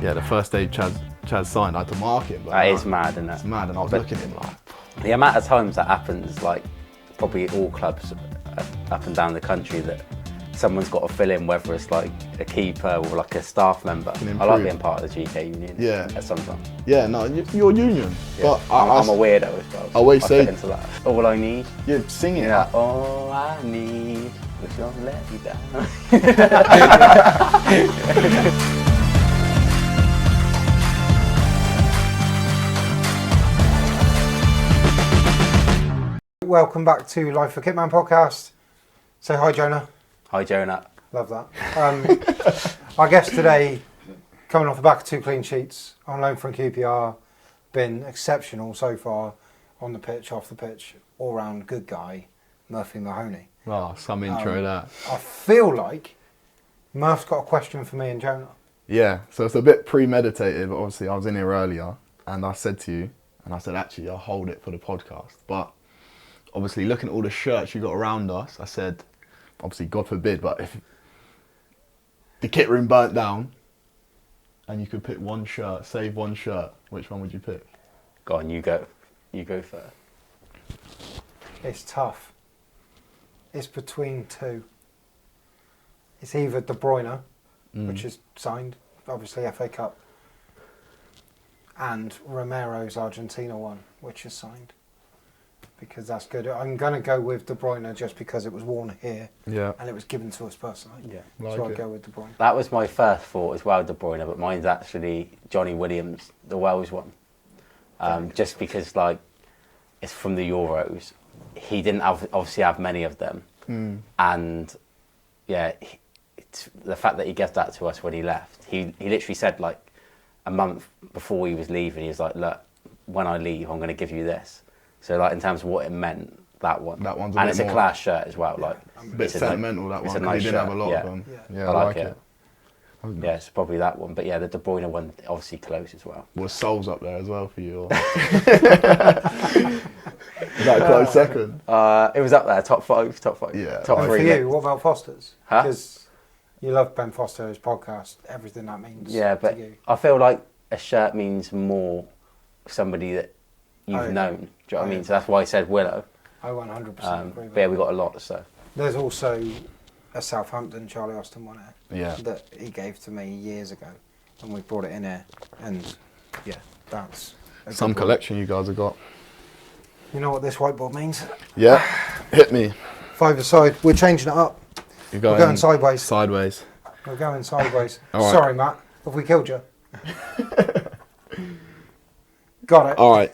Yeah, the first day Chaz signed, I had to mark him. That is mad, isn't it? It's mad, and I was looking at him like... The amount of times that happens, like, probably all clubs up and down the country, that someone's got to fill in, whether it's like a keeper or like a staff member. I like being part of the GK union. Yeah. At some time. Yeah, no, you're union. Yeah. But I'm a weirdo as well. I always say... fit into that. All I need. You're singing. Yeah. All I need is don't let me down. Welcome back to Life for Kitman podcast. Say hi, Jonah. Hi, Jonah. Love that. Our guest today, coming off the back of 2 clean sheets, on loan from QPR, been exceptional so far on the pitch, off the pitch, all round good guy, Murphy Mahoney. Oh, some intro that. I feel like Murph's got a question for me and Jonah. Yeah, so it's a bit premeditated, but obviously I was in here earlier and I said to you, and I said, actually, I'll hold it for the podcast. But obviously, looking at all the shirts you got around us, I said, obviously, God forbid, but if the kit room burnt down and you could pick one shirt, save one shirt, which one would you pick? Go on, you go. You go first. It's tough. It's between 2. It's either De Bruyne, which is signed, obviously FA Cup, and Romero's Argentina one, which is signed. Because that's good. I'm going to go with De Bruyne just because it was worn here. Yeah. And it was given to us personally. Yeah. So I'll go with De Bruyne. That was my first thought as well, De Bruyne, but mine's actually Johnny Williams, the Welsh one. Just because, like, it's from the Euros. He didn't obviously have many of them. And, yeah, the fact that he gave that to us when he left, he literally said, like, a month before he was leaving, he was like, look, when I leave, I'm going to give you this. So, like, in terms of what it meant, that one. That one's and it's a class shirt as well. Like, a bit sentimental, that one, it's a because nice he didn't shirt. have a lot of them. Yeah, I like it. Yeah, it's probably that one. But yeah, the De Bruyne one, obviously close as well. Was Souls up there as well for you? Or? Is that a close second? It was up there, top 5. Yeah. Top 3. For you, what about Foster's? Huh? Because you love Ben Foster's podcast, everything that means but to you. I feel like a shirt means more somebody that you've known. Do you know what I mean? So that's why I said Willow. I 100% agree with but yeah, we got a lot, so. There's also a Southampton Charlie Austin one here. Yeah. That he gave to me years ago. And we brought it in here. And yeah, that's Some collection you guys have got. You know what this whiteboard means? Yeah. Hit me. 5-a-side. We're changing it up. We're going sideways. Sideways. We're going sideways. All right. Sorry, Matt. Have we killed you? Got it. All right.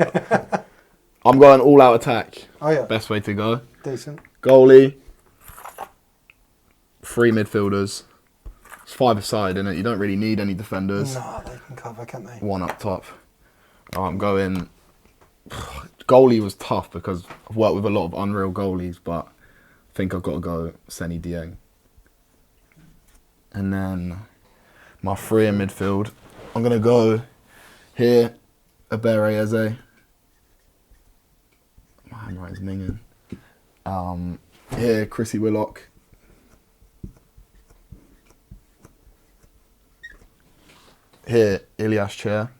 I'm going all out attack. Oh, yeah. Best way to go. Decent. Goalie. 3 midfielders. It's 5-a-side, innit? You don't really need any defenders. No, they can cover, can't they? 1 up top. I'm going... Goalie was tough because I've worked with a lot of unreal goalies, but I think I've got to go Seny Dieng. And then my 3 in midfield. I'm going to go here, Abere Eze. My handwriting's minging. Here, Chrissy Willock. Here, Ilias Chair.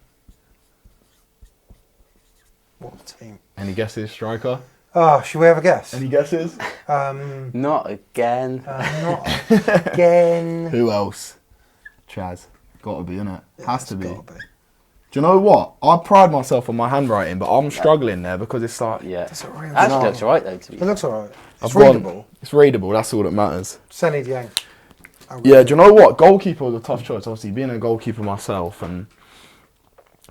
What a team. Any guesses, striker? Oh, should we have a guess? Any guesses? Not again. Not again. Who else? Chaz. Got to be, innit? Has to be. Gotta be. Do you know what? I pride myself on my handwriting, but I'm struggling there because it's like... Yeah. Does it really Actually looks alright though, to be It looks alright. It's I've gone- readable. It's readable, that's all that matters. Seny Dieng. Yeah, do you know what? Goalkeeper was a tough choice. Obviously, being a goalkeeper myself, and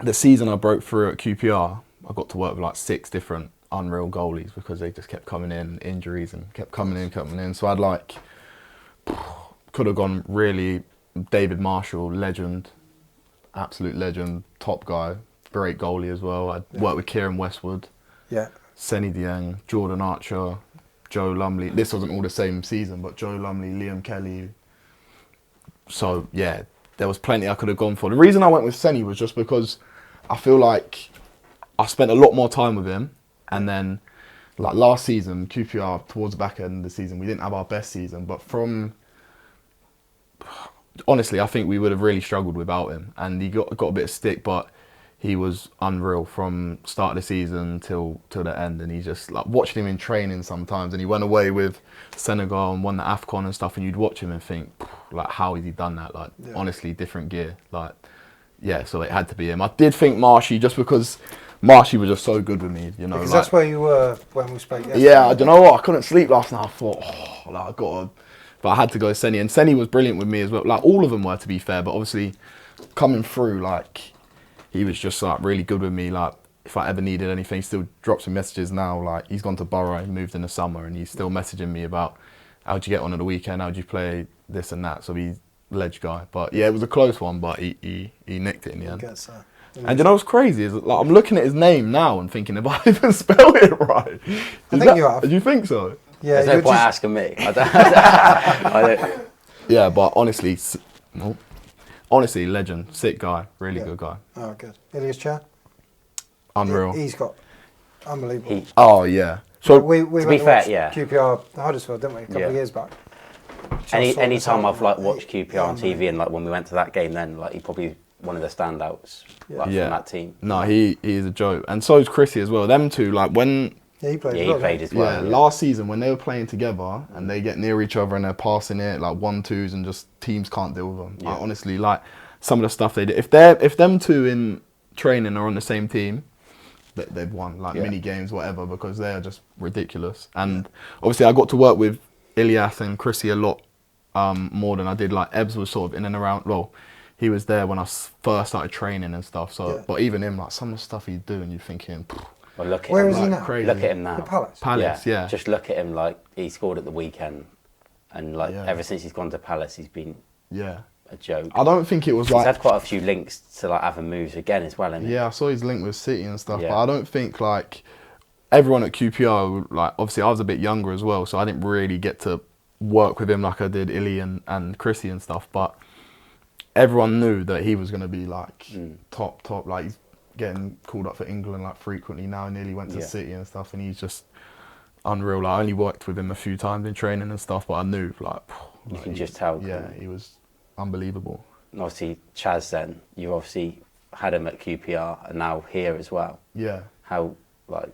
the season I broke through at QPR, I got to work with like 6 different unreal goalies because they just kept coming in, injuries, and kept coming in. So I'd like... Could have gone really... David Marshall, legend. Absolute legend. Top guy. Great goalie as well. I'd worked with Kieran Westwood. Yeah. Seny Dieng, Jordan Archer, Joe Lumley. This wasn't all the same season, but Joe Lumley, Liam Kelly. So, yeah, there was plenty I could have gone for. The reason I went with Seny was just because I feel like I spent a lot more time with him. And then, like last season, QPR, towards the back end of the season, we didn't have our best season. But from honestly, I think we would have really struggled without him. And he got a bit of stick, but he was unreal from start of the season till the end. And he just, like, watching him in training sometimes. And he went away with Senegal and won the AFCON and stuff. And you'd watch him and think, like, how has he done that? Like, honestly, different gear. Like, yeah, so it had to be him. I did think Marshy, just because Marshy was just so good with me, you know. Because like, that's where you were when we spoke yesterday. Yeah, do you know what? I couldn't sleep last night. I thought, oh, like, I got to... But I had to go Senny. And Senny was brilliant with me as well. Like, all of them were, to be fair. But obviously, coming through, like, he was just, like, really good with me. Like, if I ever needed anything, he still drops me messages now. Like, he's gone to Borough, he moved in the summer, and he's still messaging me about, how'd you get on at the weekend? How'd you play this and that? So he's a ledge guy. But, yeah, it was a close one, but he nicked it in the end. And you know what's crazy is, like, I'm looking at his name now and thinking, have I even spelled it right? I think you have. Do you think so? Yeah, There's no point asking me. I don't. Yeah, but honestly, legend, sick guy, really good guy. Oh, good. Ilias Chair? Unreal. He's got unbelievable. Oh, yeah. So we to went be to fair, watch yeah. QPR Huddersfield, didn't we, a couple of years back? Any time I've, like, watched QPR on TV, and, like, when we went to that game then, like, he's probably one of the standouts like, from that team. No, he is a joke. And so is Chrissy as well. Them two, like, when... Yeah, he played, he played as well. Yeah, last season when they were playing together and they get near each other and they're passing it, like 1-2s, and just teams can't deal with them. Yeah. Like, honestly, like, some of the stuff they did. If them two in training are on the same team, they've won, like, mini games, whatever, because they are just ridiculous. And obviously I got to work with Ilias and Chrissy a lot more than I did. Like, Ebbs was sort of in and around, well, he was there when I first started training and stuff. So, but even him, like, some of the stuff he'd do and you're thinking, well, look at where him, is he like, now? Crazy. Look at him now. The Palace. Palace, yeah. Just look at him, like, he scored at the weekend, and, like, ever since he's gone to Palace, he's been a joke. I don't think it was he's like... had quite a few links to, like, other moves again as well, hasn't he? Yeah, I saw his link with City and stuff, but I don't think, like, everyone at QPR, like, obviously I was a bit younger as well, so I didn't really get to work with him like I did Illy and Chrissy and stuff, but everyone knew that he was going to be, like, top, like, he's getting called up for England, like, frequently now. Nearly went to City and stuff, and he's just unreal. Like, I only worked with him a few times in training and stuff, but I knew, like, you can just tell. Yeah, he was unbelievable. And obviously, Chaz, then you obviously had him at QPR and now here as well. Yeah. How, like?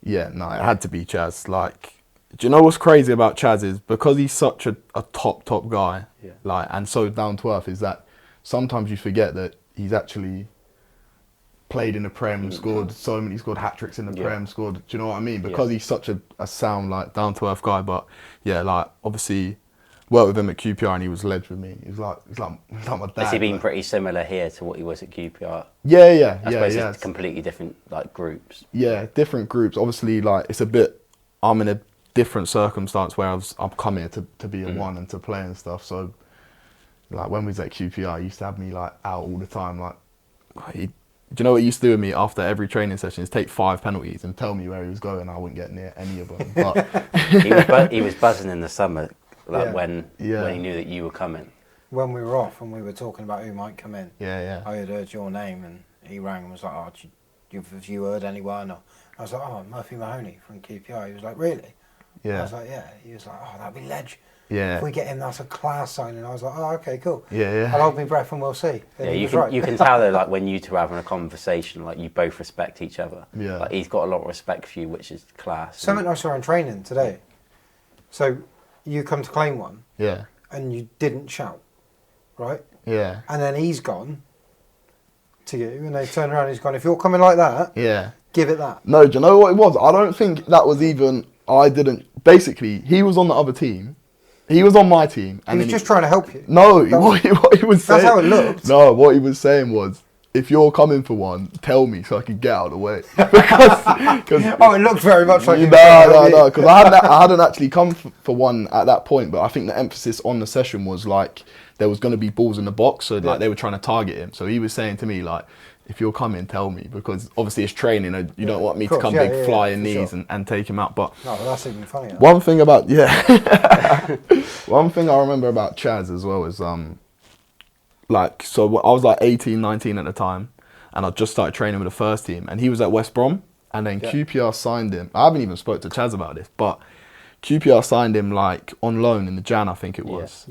Yeah, no, it had to be Chaz. Like, do you know what's crazy about Chaz is because he's such a top guy, like, and so down to earth, is that sometimes you forget that he's actually played in the Prem, scored hat-tricks in the Prem, scored, do you know what I mean? Because he's such a sound, like, down-to-earth guy. But, yeah, like, obviously, worked with him at QPR and he was ledge with me. He's like my dad. Has he been pretty similar here to what he was at QPR? Yeah. I suppose it's completely different, like, groups. Yeah, different groups. Obviously, like, it's a bit, I'm in a different circumstance where I've come here to be a one and to play and stuff. So, like, when we was at QPR, he used to have me, like, out all the time. Like, do you know what he used to do with me after every training session? Is take 5 penalties and tell me where he was going. I wouldn't get near any of them. But he was buzzing in the summer, like, when he knew that you were coming. When we were off and we were talking about who might come in, I had heard your name and he rang and was like, "Oh, have you heard anyone?" Or I was like, "Oh, Murphy Mahoney from QPR." He was like, "Really?" Yeah. I was like, "Yeah." He was like, "Oh, that'd be ledge. Yeah. If we get him, that's a class signing." I was like, "Oh, okay, cool. Yeah. I'll hold my breath and we'll see." And you can tell though, like, when you two are having a conversation, like, you both respect each other. Yeah. Like, he's got a lot of respect for you, which is class. Something I saw in training today. So you come to claim one. Yeah. And you didn't shout, right? Yeah. And then he's gone to you, and they turn around and he's gone, "If you're coming like that, give it that." No, do you know what it was? I don't think that was even, basically, he was on the other team. He was on my team. And he was just trying to help you. No, what he was saying. That's how it looked. No, what he was saying was, if you're coming for one, tell me so I can get out of the way. It looked very much like No, because I hadn't actually come for one at that point, but I think the emphasis on the session was, like, there was going to be balls in the box, so, like, they were trying to target him. So he was saying to me, like, if you're coming, tell me, because obviously it's training, you don't want me to come big flying knees and take him out. But no, that's even funnier. One thing one thing I remember about Chaz as well is, like, so I was like 18, 19 at the time, and I just started training with the first team, and he was at West Brom, and then QPR signed him. I haven't even spoke to Chaz about this, but QPR signed him, like, on loan in the Jan, I think it was.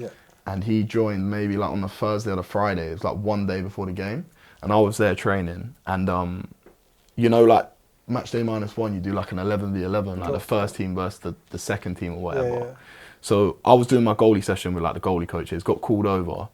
and he joined maybe like on the Thursday or the Friday. It was like one day before the game, and I was there training. And you know, like match day -1, you do like an 11v11, like the first team versus the second team or whatever. Yeah. So I was doing my goalie session with like the goalie coaches. Got called over.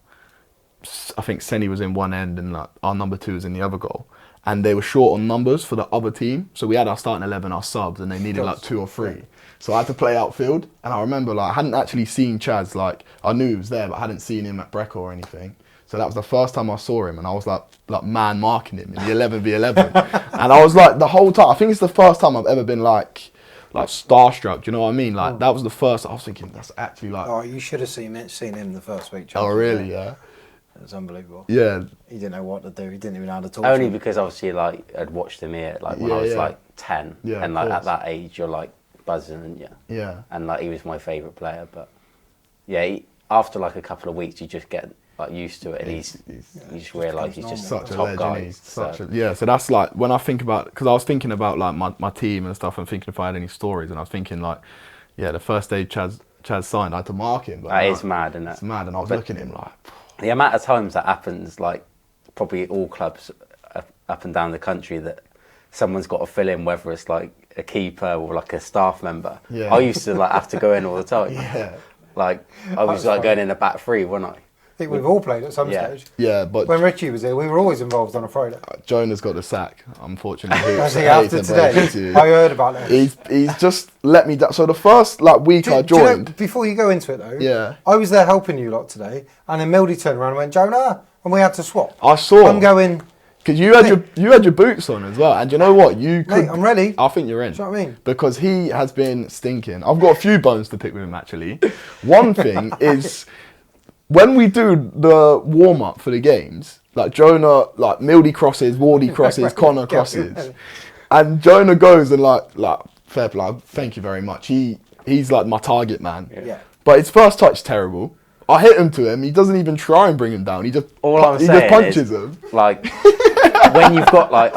I think Senny was in one end and like our number 2 was in the other goal. And they were short on numbers for the other team. So we had our starting 11, our subs, and they needed like 2 or 3. So I had to play outfield. And I remember like I hadn't actually seen Chaz. Like I knew he was there, but I hadn't seen him at Brecca or anything. So that was the first time I saw him, and I was like man marking him in the 11v11. And I was like the whole time, I think it's the first time I've ever been like starstruck, do you know what I mean? Like that was the first, I was thinking that's actually like... Oh, you should have seen him the first week. Oh really, yeah? It was unbelievable. Yeah. He didn't know what to do, he didn't even know how to talk Only to because obviously like I'd watched him here like when I was like 10, and like at that age you're like buzzing and and like he was my favourite player, but after like a couple of weeks you just get like used to it, and you just realise he's just such a top legend. guy. So that's like when I think about, because I was thinking about like my team and stuff, and thinking if I had any stories, and I was thinking like, the first day Chaz signed, I had to mark him. But that is mad, isn't it? It's mad, and I was looking at him like... The amount of times that happens, like probably all clubs up and down the country, that someone's got to fill in, whether it's like a keeper or like a staff member. Yeah. I used to like have to go in all the time. Yeah. Like I was like going in the back 3, wasn't I? I think we've all played at some stage. Yeah, but... When Richie was here, we were always involved on a Friday. Jonah's got the sack, unfortunately. Does he after today? I heard about that. He's just let me down. So the first like week I joined... You know, before you go into it though, yeah, I was there helping you lot today, and then Mildy turned around and went, Jonah, and we had to swap. I saw. I'm going... Because you had your boots on as well, and you know what? You could... Mate, I'm ready. I think you're in. Do you know what I mean? Because he has been stinking. I've got a few bones to pick with him actually. One thing is... When we do the warm-up for the games, like Jonah, like Mildy crosses, Wardy crosses, Connor crosses, and Jonah goes and like fair play, thank you very much. He's like my target man. Yeah. But his first touch terrible. I hit him to him. He doesn't even try and bring him down. He just just punches him. Like when you've got like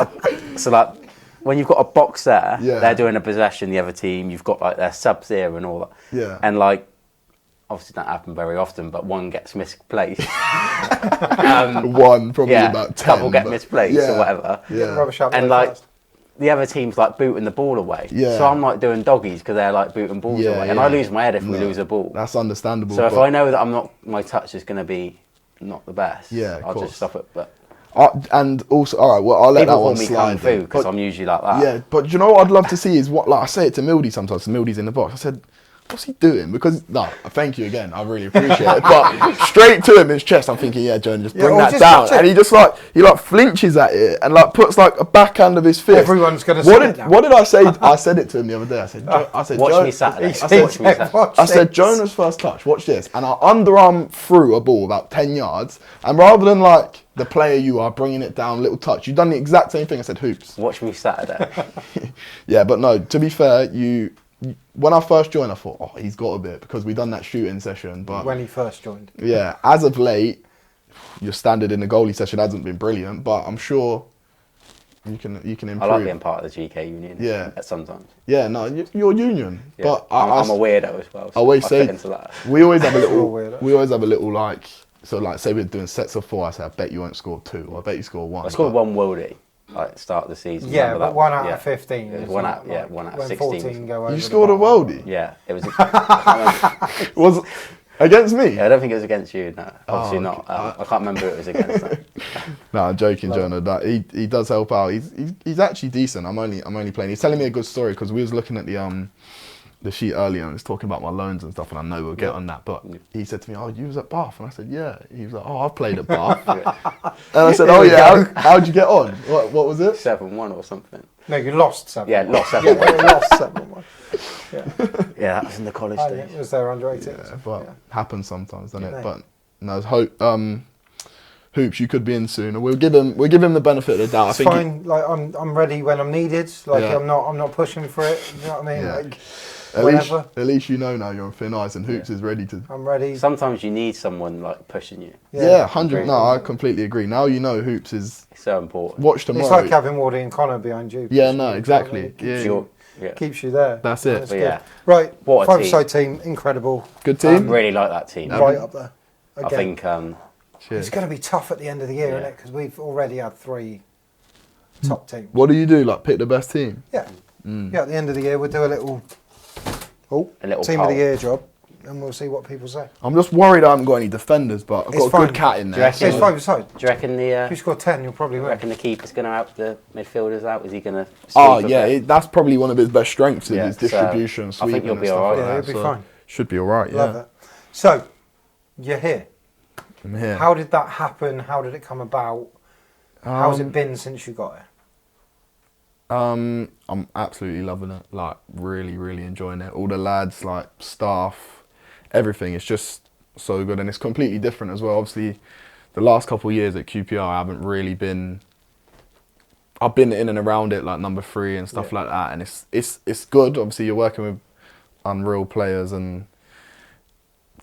when you've got a box there, they're doing a possession. The other team, you've got like their subs here and all that. Yeah. And like. Obviously, that happen very often, but one gets misplaced. One, probably about 10. Couple get misplaced or whatever. Yeah. And like the other team's like booting the ball away. Yeah. So I'm like doing doggies because they're like booting balls away, and I lose my head if we lose a ball. That's understandable. So if I know that my touch is going to be not the best, I'll just stop it. But and also, all right, well, I'll let that one slide. People call me Kung Fu because I'm usually like that. Yeah, but you know what I'd love to see is what, like I say it to Mildy sometimes. Mildy's in the box. I said, what's he doing? Because, no, thank you again. I really appreciate it. But straight to him, his chest, I'm thinking, Jonah, just bring that down. And he just he flinches at it and like puts like a backhand of his fist. Everyone's going to say it now. What did I say? I said it to him the other day. I said, watch me Saturday. I said, Jonah's first touch, watch this. And I underarm threw a ball about 10 yards. And rather than like the player you are bringing it down, little touch, you've done the exact same thing. I said, hoops. Watch me Saturday. Yeah, but no, to be fair, when I first joined, I thought, he's got a bit, because we done that shooting session. But when he first joined. Yeah, as of late, your standard in the goalie session hasn't been brilliant, but I'm sure you can improve. I like being part of the GK union. Yeah. Sometimes. Yeah, no, you're union. Yeah. But I'm a weirdo as well. So I always say, fit into that. we always have a little like, so like say we're doing sets of 4, I say, I bet you won't score 2, or I bet you score 1. I scored 1 worldie. Like start of the season. Yeah, but 1 out of 15. It was 1 out of 16. You scored a worldie? Yeah, it was. Was it against me? Yeah, I don't think it was against you. No, obviously not. I can't remember who it was against. No, I'm joking, Jonah. That he does help out. He's actually decent. I'm only playing. He's telling me a good story because we was looking at the sheet earlier and it's talking about my loans and stuff, and I know we'll get on that, but he said to me, you was at Bath? And I said, yeah. He was like, I've played at Bath. And I said, how'd you get on? What was it? 7-1 or something. No, you lost 7-1. Yeah, lost 7-1. You lost 7-1. Yeah, that was in the college days. It was there under 18. Yeah, but happens sometimes, doesn't it? But no, hope. Hoops, you could be in soon. We'll give him the benefit of the doubt. It's fine. Like I'm ready when I'm needed. Like I'm not pushing for it. You know what I mean? Yeah. Like at least you know now you're on thin ice, and Hoops is ready to. I'm ready. Sometimes you need someone like pushing you. Yeah, 100. No, I completely agree. Now you know Hoops is so important. Watch tomorrow. It's like having Wardy and Connor behind you. Yeah, no, exactly. Keeps you there. That's it. Yeah. Right. What a 5-side team, incredible. Good team. Really like that team. Right up there. I think it's going to be tough at the end of the year, isn't it? Because we've already had 3 top teams. What do you do? Like pick the best team? Yeah. Yeah, at the end of the year, we'll do a little team poll. of the year job, and we'll see what people say. I'm just worried I haven't got any defenders, but I've It's got a fine. good cat in Do you there. reckon- It's 5-a-side. do you reckon If you score 10, you'll probably win. the keeper's going to help the midfielders out? Is he going to? Oh yeah, that's probably one of his best strengths in Yeah, his so distribution, I think sweeping you'll and be stuff alright. like Yeah, that. you'll be So fine. should be alright. Love Yeah, it. So, you're here. I'm here. How did that happen? How did it come about? How's it been since you got here? I'm absolutely loving it. Like really, really enjoying it. All the lads, like staff, everything. It's just so good, and it's completely different as well. Obviously, the last couple of years at QPR, I haven't really been. I've been in and around it, like number 3 and stuff like that, and it's good. Obviously, you're working with unreal players and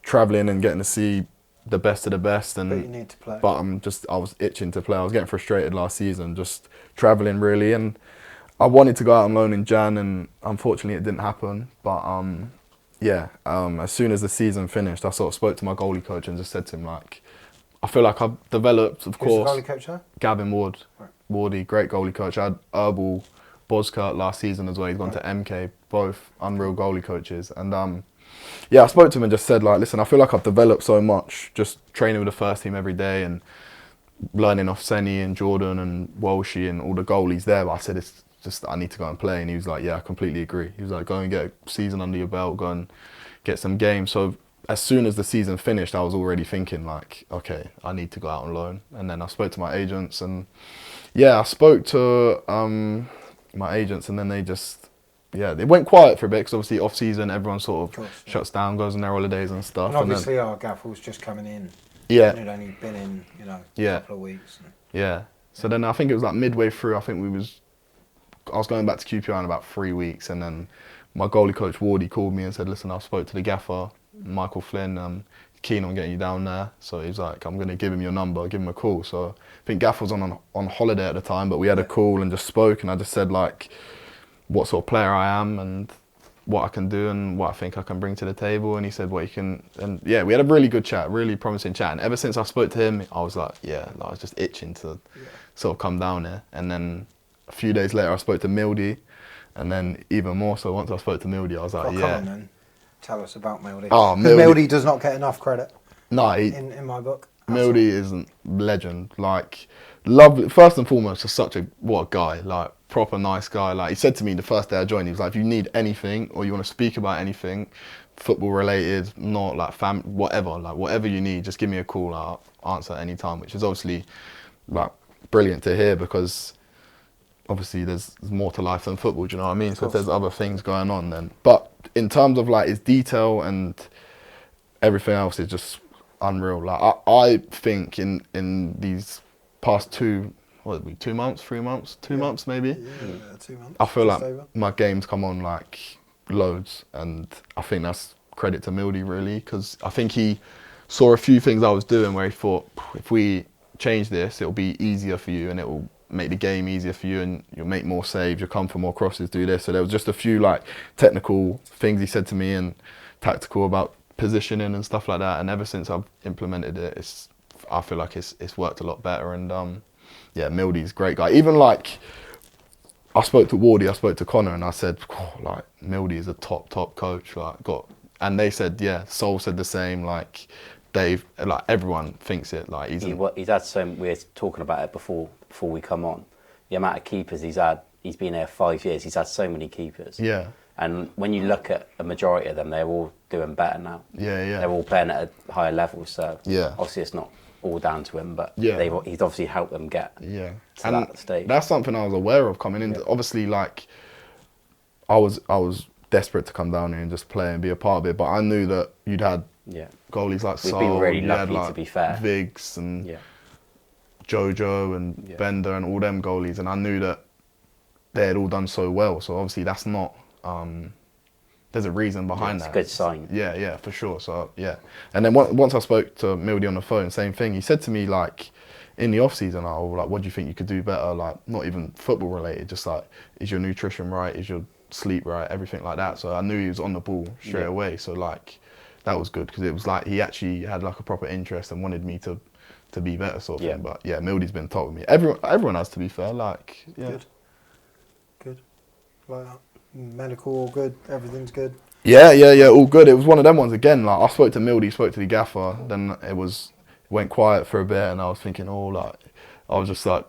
traveling and getting to see the best of the best. And But you need to play. but I was itching to play. I was getting frustrated last season, just traveling really, and I wanted to go out on loan in Jan, and unfortunately it didn't happen. But as soon as the season finished, I sort of spoke to my goalie coach and just said to him, like, I feel like I've developed, of Who's course. the goalie coach there? Gavin Ward, Right. Wardy, great goalie coach. I had Herbal Boskurt last season as well. He's gone to MK, both unreal goalie coaches. And I spoke to him and just said, like, listen, I feel like I've developed so much just training with the first team every day and learning off Senny and Jordan and Walshy and all the goalies there. But I said, it's just I need to go and play. And he was like, yeah, I completely agree. He was like, go and get a season under your belt, go and get some games. So as soon as the season finished, I was already thinking like, okay, I need to go out on loan. And then I spoke to my agents, and I spoke to my agents, and then they just, they went quiet for a bit because obviously off season, everyone sort of shuts down, goes on their holidays and stuff. And obviously our gaffer was just coming in. Yeah. And he'd only been in, a couple of weeks. Yeah. So then I think it was like midway through, I was going back to QPR in about 3 weeks, and then my goalie coach Wardy called me and said, listen, I spoke to the gaffer, Michael Flynn, keen on getting you down there. So he was like, I'm going to give him your number, give him a call. So I think Gaff was on holiday at the time, but we had a call and just spoke, and I just said like what sort of player I am and what I can do and what I think I can bring to the table. And he said what you can, and we had a really good chat, really promising chat. And ever since I spoke to him, I was like, I was just itching to sort of come down there. And then a few days later, I spoke to Mildy, and then even more so once I spoke to Mildy, I was like, Come on then, tell us about Mildy. Oh, Because Mildy does not get enough credit. No, in my book. Mildy is a legend. Like, lovely. First and foremost, just what a guy. Like, proper nice guy. Like, he said to me the first day I joined, he was like, if you need anything or you want to speak about anything, football related, not like whatever, like whatever you need, just give me a call. I'll answer at any time, which is obviously like brilliant to hear, because obviously there's more to life than football. Do you know what I mean? So if there's other things going on, then. But in terms of like his detail and everything else, is just unreal. Like I think in these past 2 months, 3 months, 2 months maybe. Yeah, 2 months. I feel like over. my game's come on like loads, and I think that's credit to Mildy really, because I think he saw a few things I was doing where he thought, if we change this, it'll be easier for you and it will make the game easier for you and you'll make more saves, you'll come for more crosses, do this. So there was just a few like technical things he said to me and tactical about positioning and stuff like that, and ever since I've implemented it, I feel like it's worked a lot better. And Mildy's a great guy. Even like I spoke to Wardy, I spoke to Connor, and I said, like, Mildy is a top coach. And they said, Sol said the same. Like Dave, like everyone thinks it. Like he's had so. We were talking about it before we come on. The amount of keepers he's had. He's been here 5 years. He's had so many keepers. Yeah. And when you look at a majority of them, they're all doing better now. Yeah. They're all playing at a higher level. So obviously it's not all down to him, but he's obviously helped them get to that stage. That's something I was aware of coming in. Obviously, like I was desperate to come down here and just play and be a part of it, but I knew that you'd had goalies like We've Sol, been really lucky, like to be fair. Viggs and Jojo and Bender and all them goalies, and I knew that they had all done so well. So obviously that's not. There's a reason behind that. It's a good sign. Yeah, for sure. So and then once I spoke to Mildy on the phone, same thing. He said to me like, in the off season, what do you think you could do better? Like not even football related, just like, is your nutrition right? Is your sleep right? Everything like that. So I knew he was on the ball straight away. So like, that was good because it was like he actually had like a proper interest and wanted me to be better sort of thing. But yeah, Mildy's been top with me. Everyone has, to be fair. Like, yeah. Good. Like medical, all good. Everything's good. Yeah, all good. It was one of them ones again. Like I spoke to Mildy, spoke to the gaffer. Then it went quiet for a bit, and I was thinking, I was just like,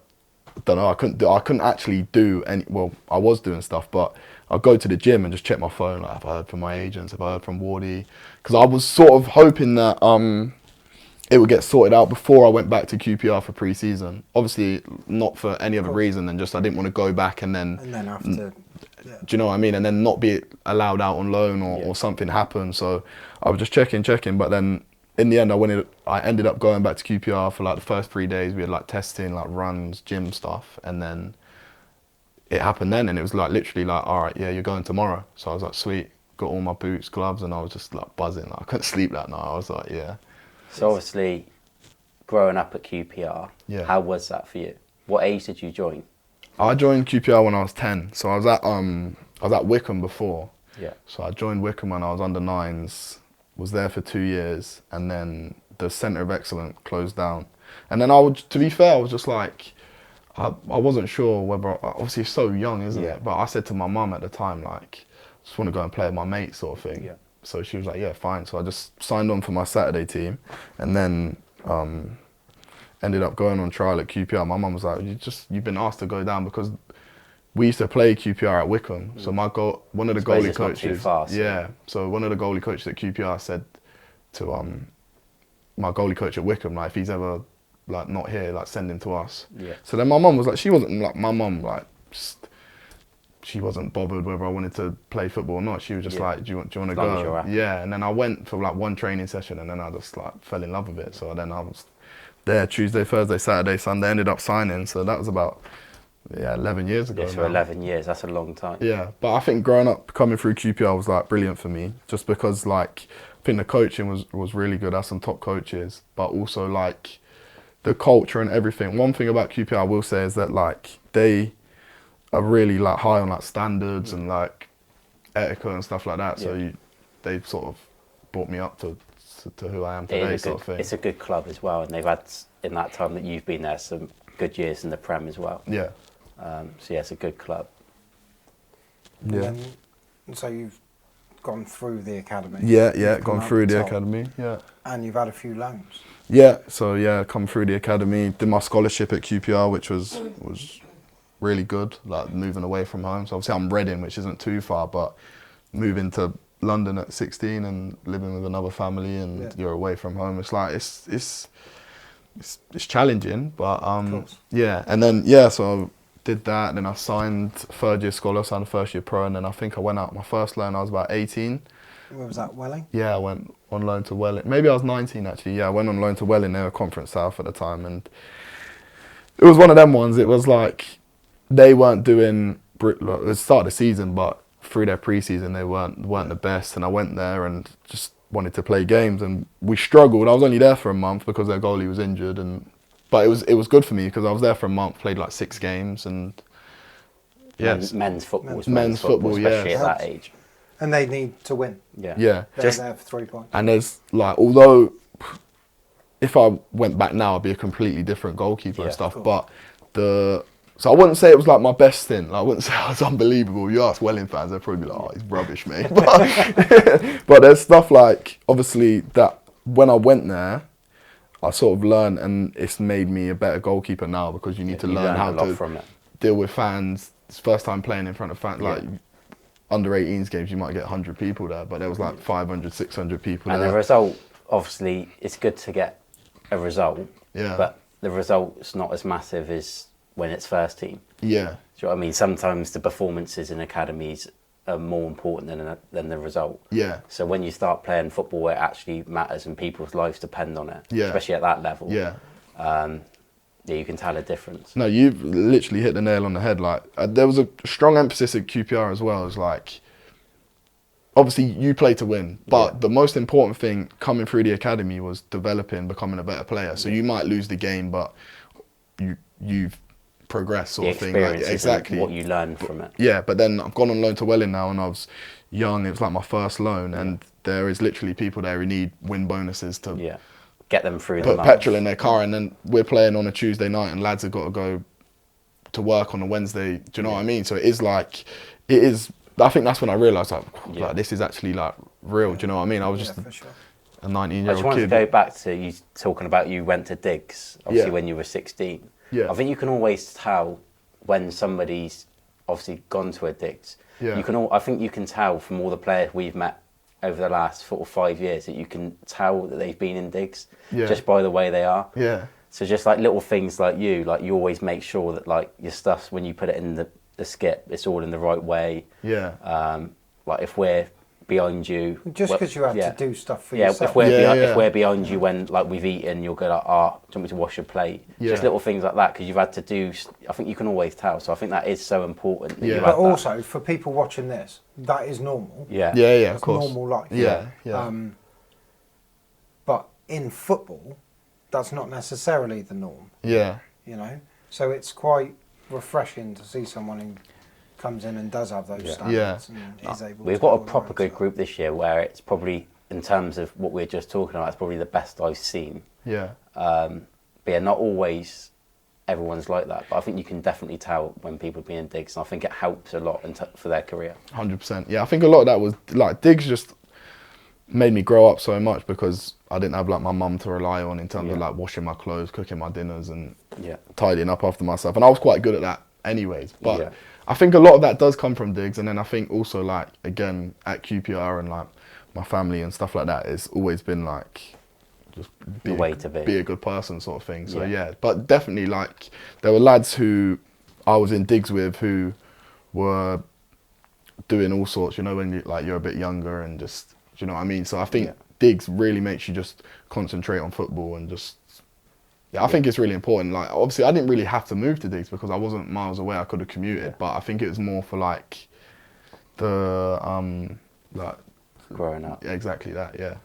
I don't know. I couldn't actually do any. Well, I was doing stuff, but I'd go to the gym and just check my phone. Like, have I heard from my agents? Have I heard from Wardy? Because I was sort of hoping that it would get sorted out before I went back to QPR for pre-season. Obviously, not for any other reason than just I didn't want to go back and then have to. Yeah. Do you know what I mean? And then not be allowed out on loan or something happened. So I was just checking. But then in the end, I ended up going back to QPR for like the first 3 days. We had like testing, like runs, gym stuff, and then it happened then, and it was like literally like, all right, yeah, you're going tomorrow. So I was like, sweet. Got all my boots, gloves, and I was just like buzzing. Like, I couldn't sleep that night. I was like, yeah. So obviously, growing up at QPR, how was that for you? What age did you join? I joined QPR when I was 10. So I was at Wickham before. Yeah. So I joined Wickham when I was under 9s, was there for 2 years, and then the Centre of Excellence closed down. And then to be fair, I was just like, I wasn't sure whether, obviously it's so young, isn't it? But I said to my mum at the time, like, I just want to go and play with my mates sort of thing. Yeah. So she was like, yeah, fine. So I just signed on for my Saturday team, and then ended up going on trial at QPR. My mum was like, you've been asked to go down because we used to play QPR at Wickham. So one of the goalie coaches, so one of the goalie coaches at QPR said to my goalie coach at Wickham, like, if he's ever like not here, like, send him to us. Yeah. So then my mum was like, she wasn't bothered whether I wanted to play football or not. She was just like, do you want to go? Yeah. And then I went for like one training session, and then I just like fell in love with it. So then I was there Tuesday, Thursday, Saturday, Sunday, ended up signing. So that was about 11 years ago. Yeah, so 11 years, that's a long time. Yeah, but I think growing up, coming through QPR was like brilliant for me, just because like I think the coaching was really good. I had some top coaches, but also like the culture and everything. One thing about QPR I will say is that like they are really like high on like standards and like etiquette and stuff like that. So they sort of brought me up to who I am today, sort of thing. It's a good club as well, and they've had, in that time that you've been there, some good years in the Prem as well. Yeah. So yeah, it's a good club. Yeah. And so you've gone through the academy. Yeah, gone through the academy. Yeah. And you've had a few loans. Yeah. So yeah, come through the academy, did my scholarship at QPR, which was really good. Like moving away from home. So obviously I'm Reading, which isn't too far, but moving to London at 16 and living with another family and you're away from home. It's like it's challenging, but yeah. And then so I did that. And then I signed third year scholar, signed a first year pro, and then I think I went out my first loan. I was about 18. Where was that? Welling? Yeah, I went on loan to Welling. Maybe I was 19 actually. Yeah, I went on loan to Welling. They were Conference South at the time, and it was one of them ones. It was like they weren't doing at the start of the season, but through their pre-season they weren't the best, and I went there and just wanted to play games, and we struggled. I was only there for a month because their goalie was injured, but it was good for me because I was there for a month, played like 6 games, and men's football, especially at that age, and they need to win. Yeah, they're there for 3 points. And there's like, although if I went back now, I'd be a completely different goalkeeper and stuff, but so I wouldn't say it was like my best stint. Like, I wouldn't say I was unbelievable. You ask Welling fans, they're probably like, oh, he's rubbish, mate. But there's stuff like, obviously, that when I went there, I sort of learned, and it's made me a better goalkeeper now because you need to learn how to deal with fans. It's first time playing in front of fans. Like, under 18s games, you might get 100 people there, but there was like 500, 600 people there. And the result, obviously, it's good to get a result, but the result's not as massive as when it's first team. Yeah. Do you know what I mean? Sometimes the performances in academies are more important than the result. Yeah. So when you start playing football where it actually matters and people's lives depend on it, especially at that level, you can tell a difference. No, you've literally hit the nail on the head. Like, there was a strong emphasis at QPR as well. It's like, obviously you play to win, but the most important thing coming through the academy was developing, becoming a better player. So you might lose the game, but you've progress sort the of thing. Like, experience isn't exactly. what you learn from it. Yeah, but then I've gone on loan to Welling now, and I was young. It was like my first loan, and there is literally people there who need win bonuses to get them through the put month. petrol in their car, and then we're playing on a Tuesday night, and lads have got to go to work on a Wednesday. Do you know what I mean? So it is like, it is. I think that's when I realised like this is actually like real. Do you know what I mean? I was just for sure. a 19-year-old I just wanted kid. to go back to you talking about you went to digs, obviously when you were 16. Yeah. I think you can always tell when somebody's obviously gone to a digs. Yeah. I think you can tell from all the players we've met over the last 4 or 5 years that you can tell that they've been in digs just by the way they are. Yeah. So just like little things like you always make sure that like your stuff, when you put it in the skip, it's all in the right way. Yeah. Like if we're behind you, Just because you have to do stuff for yourself. if we're behind you when like we've eaten, you'll go like, do you want me to wash your plate? Just little things like that, because you've had to do. I think you can always tell. So I think that is so important. That you But have also for people watching this, that is normal. Yeah, That's of course. normal life. Yeah. But in football, that's not necessarily the norm. Yeah. You know, so it's quite refreshing to see someone who comes in and does have those standards and is able. We've to got a hold proper their own good stuff. group this year, where it's probably, in terms of what we're just talking about, it's probably the best I've seen. Yeah. But yeah, not always everyone's like that, but I think you can definitely tell when people are being digs, and I think it helps a lot for their career. 100%. Yeah, I think a lot of that was like digs just made me grow up so much, because I didn't have like my mum to rely on in terms of like washing my clothes, cooking my dinners, and tidying up after myself. And I was quite good at that anyways. But I think a lot of that does come from digs. And then I think also like, again, at QPR and like my family and stuff like that, it's always been like just The way to be. Be a good person sort of thing. So yeah, but definitely like there were lads who I was in digs with who were doing all sorts, you know, when you're a bit younger and just, do you know what I mean? So I think digs really makes you just concentrate on football and just, I think it's really important. Like obviously I didn't really have to move to digs because I wasn't miles away, I could have commuted, but I think it was more for like the, like growing up. Exactly that, yeah.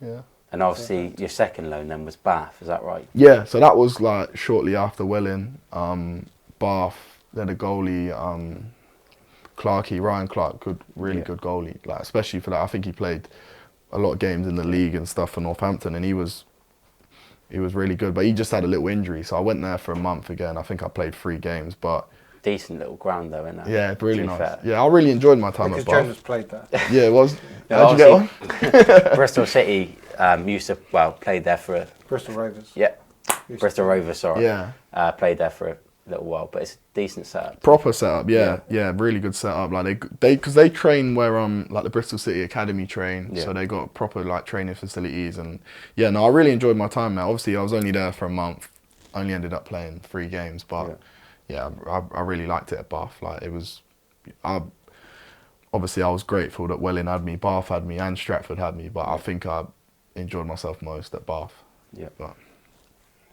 Yeah. And obviously your second loan then was Bath, is that right? Yeah, so that was like shortly after Welling. Bath, they had a goalie, Ryan Clark, really good goalie. Like especially for that, I think he played a lot of games in the league and stuff for Northampton, and he was really good. But he just had a little injury, so I went there for a month again. I think I played 3 games, but decent little ground though, isn't it? yeah, really nice. Fair. Yeah, I really enjoyed my time at Bath. Because Jonas played there. Yeah, it was. No, How'd you get on? Bristol City played there for Bristol Rovers. Bristol Rovers, sorry. Yeah. Played there for a little while, but it's a decent setup. Proper setup, yeah, really good setup. Like because they train where like the Bristol City Academy train, so they got proper like training facilities, and I really enjoyed my time there. Obviously, I was only there for a month, only ended up playing 3 games, but I really liked it at Bath. Like it was, obviously I was grateful that Welling had me, Bath had me, and Stratford had me, but I think I enjoyed myself most at Bath. Yeah. But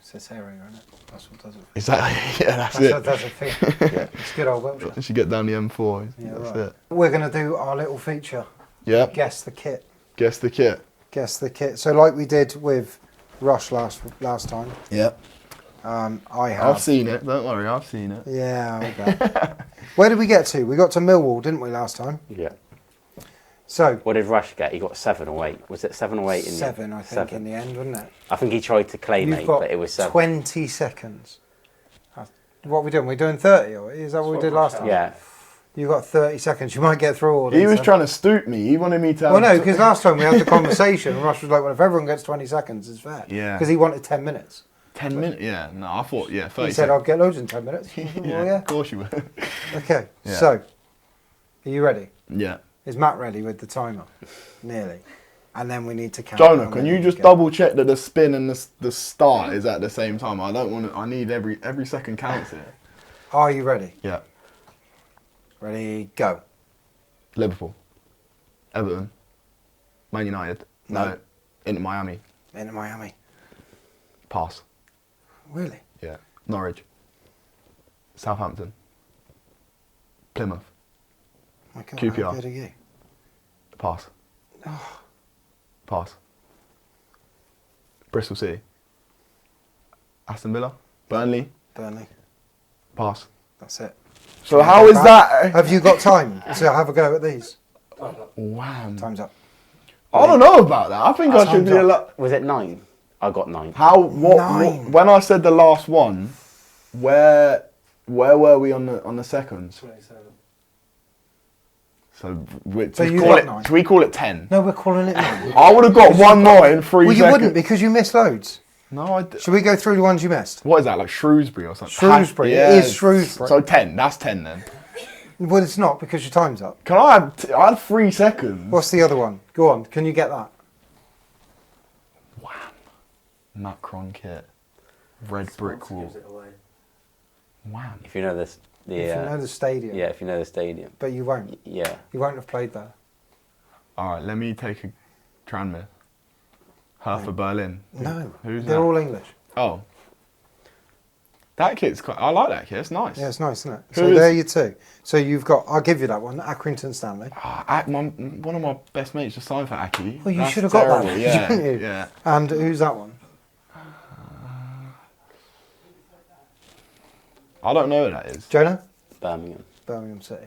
It's this area, isn't it? That's what does it. exactly, yeah, that's it. That's a thing. It's good old Wiltshire. Once you get down the M4, that's it. We're going to do our little feature. Yeah. Guess the kit. Guess the kit. Guess the kit. So like we did with Rush last time. Yeah. I have. I've seen it. Don't worry, I've seen it. Yeah, I bet. Where did we get to? We got to Millwall, didn't we, last time? Yeah. So. What did Rush get? He got 7 or 8. Was it 7 or 8 in 7, I think, in the end, wasn't it? I think he tried to claim You've 8, got but it was 7. 20 seconds. What are we doing? We're doing 30, or is that what we did last time? Yeah. You got 30 seconds. You might get through all this. He was trying to stoop me. He wanted me to have... Well, no, because last time we had the conversation, and Rush was like, well, if everyone gets 20 seconds, it's fair. Yeah. Because he wanted 10 minutes. 10 minutes? Yeah, no, I thought, 30 He said, I'll get loads in 10 minutes. Yeah, of course you would. Okay, Yeah. so, are you ready? Yeah. Is Matt ready with the timer? Nearly. And then we need to count. Jonah, can you just double check that the spin and the start is at the same time? I don't want to... I need every second counts here. Are you ready? Yeah. Ready, go. Liverpool. Everton. Man United. No. Inter Miami. Into Miami. Pass. Really? Yeah. Norwich. Southampton. Plymouth. My God, QPR. how good are you? Pass. Pass. Bristol City. Aston Villa. Burnley. Pass. That's it. So how is that? Have you got time to have a go at these? Wow. Time's up. I don't know about that. I think I should be a lot. Was it 9? I got 9. How? What? 9. When I said the last one, where were we on the seconds? 27. So, should we call it 10? No, we're calling it 9. I would have got one more in 3 Well, seconds. you wouldn't because you missed loads. No, I did. Should we go through the ones you missed? What is that, like Shrewsbury or something? Shrewsbury. Yeah. It is Shrewsbury. So 10. That's 10 then. Well, it's not because your time's up. Can I have? I had 3 seconds. What's the other one? Go on. Can you get that? Macron kit. Red brick wall. Gives it away. Wow. If you know this, If you know the stadium. yeah, if you know the stadium, But you won't. yeah. You won't have played there. All right, let me take a Tranmere. Hertha Berlin. No. Who's They're that? all English. Oh. That kit's quite. I like that kit. It's nice. Yeah, it's nice, isn't it? Who So is- there you two. So you've got. I'll give you that one. Accrington Stanley. One of my best mates just signed for Aki. Well, you That's should have got that terrible. one, Yeah, shouldn't you? yeah. And who's that one? I don't know who that is. Jonah? Birmingham. Birmingham City.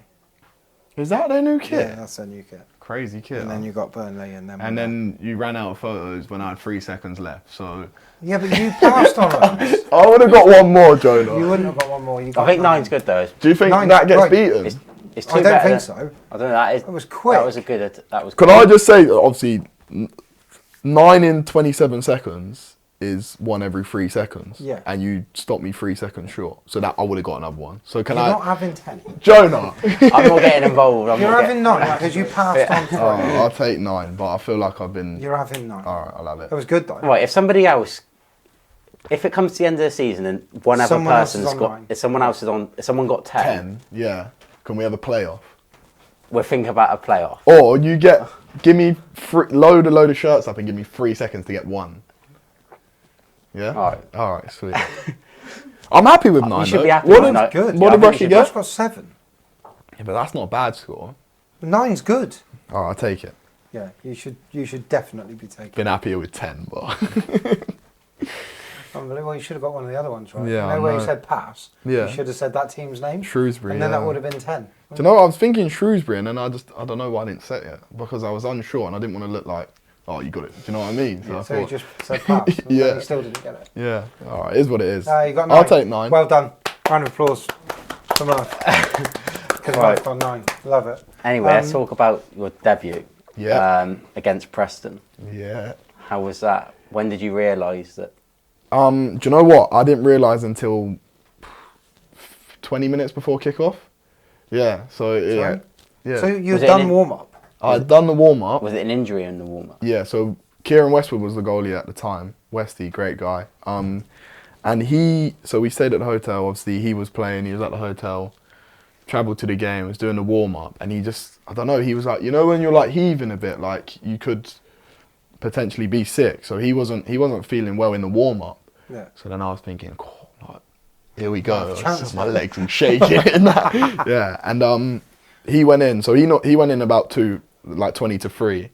Is that their new kit? Yeah, that's their new kit. Crazy kit. And then huh? you got Burnley and then. And then you ran out of photos when I had 3 seconds left. So Yeah, but you passed on us. I would have got one more, Jonah. You wouldn't have got one more. You I got think 9. 9's good though. Do you think 9's that gets right. beaten? It's too I don't better think than- so. I don't know. That was quick. That was a good. That was. Can quick. I just say, obviously, 9 in 27 seconds is 1 every 3 seconds. Yeah. And you stopped me 3 seconds short. So that I would have got another one. So can You're I? not having 10. Jonah! I'm not getting involved. I'm You're not having getting, 9 because you passed on 3. I'll take 9, but I feel like I've been. You're having 9. Alright, I'll have it. That was good though. Right, if somebody else, if it comes to the end of the season and one other Someone else is person's on got, 9. if someone else is on, if someone got 10, 10, yeah. Can we have a playoff? we're thinking about a playoff. Or you give me load of shirts up and give me 3 seconds to get 1. Yeah? Alright, sweet. I'm happy with 9. You should though. be happy What with did- 9. Good. What Yeah, did I think Rushy you Rush get? got 7. Yeah, but that's not a bad score. 9's good. Alright, I'll take it. Yeah, you should definitely be taking. Been happier with 10, but. Well, you should have got one of the other ones right. Yeah, you I know where you know. said pass. Yeah. You should have said that team's name. Shrewsbury. And then yeah. that would have been 10. Do you know what? I was thinking Shrewsbury, and then I don't know why I didn't set it because I was unsure and I didn't want to look like, oh, you got it. Do you know what I mean? I So you thought, just said pass. And Yeah. then you still didn't get it. yeah. All right, it is what it is. You got 9. I'll take 9. Well done. Round of applause for Mark. Because Right. Mark's got 9. Love it. Anyway, let's talk about your debut. Yeah. Against Preston. Yeah. How was that? When did you realise that? Do you know what? I didn't realise until 20 minutes before kickoff. Yeah. So yeah. Sorry? Yeah. So you've Was it done an- warm up. I'd done the warm up. Was it an injury in the warm up? Yeah, so Kieran Westwood was the goalie at the time. Westy, great guy. And so we stayed at the hotel. Obviously, he was playing. He was at the hotel. Travelled to the game. Was doing the warm up, and he just, I don't know. He was like, you know, when you're like heaving a bit, like you could potentially be sick. So he wasn't feeling well in the warm up. Yeah. So then I was thinking, oh, like, here we go. Chance. My legs were shaking. And that. Yeah, and he went in. So he went in about 20 to 3.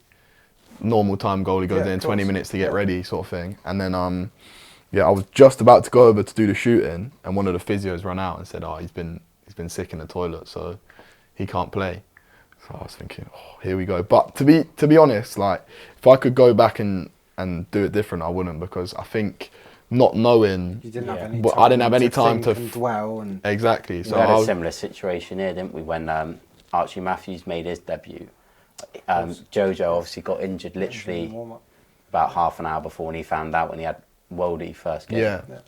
Normal time goalie goes Yeah, in of 20 course. minutes to get ready, sort of thing. And then I was just about to go over to do the shooting, and one of the physios ran out and said, oh, he's been sick in the toilet, so he can't play. So I was thinking, oh, here we go. But to be honest, like if I could go back and do it different, I wouldn't, because I think not knowing, You didn't have Yeah. any But time. I didn't have any time think to and dwell and. exactly. So We had I a was, similar situation here, didn't we? When Archie Matthews made his debut, Jojo obviously got injured literally warm up. about half an hour before, and he found out when he had Worldy first game. yeah. Yeah.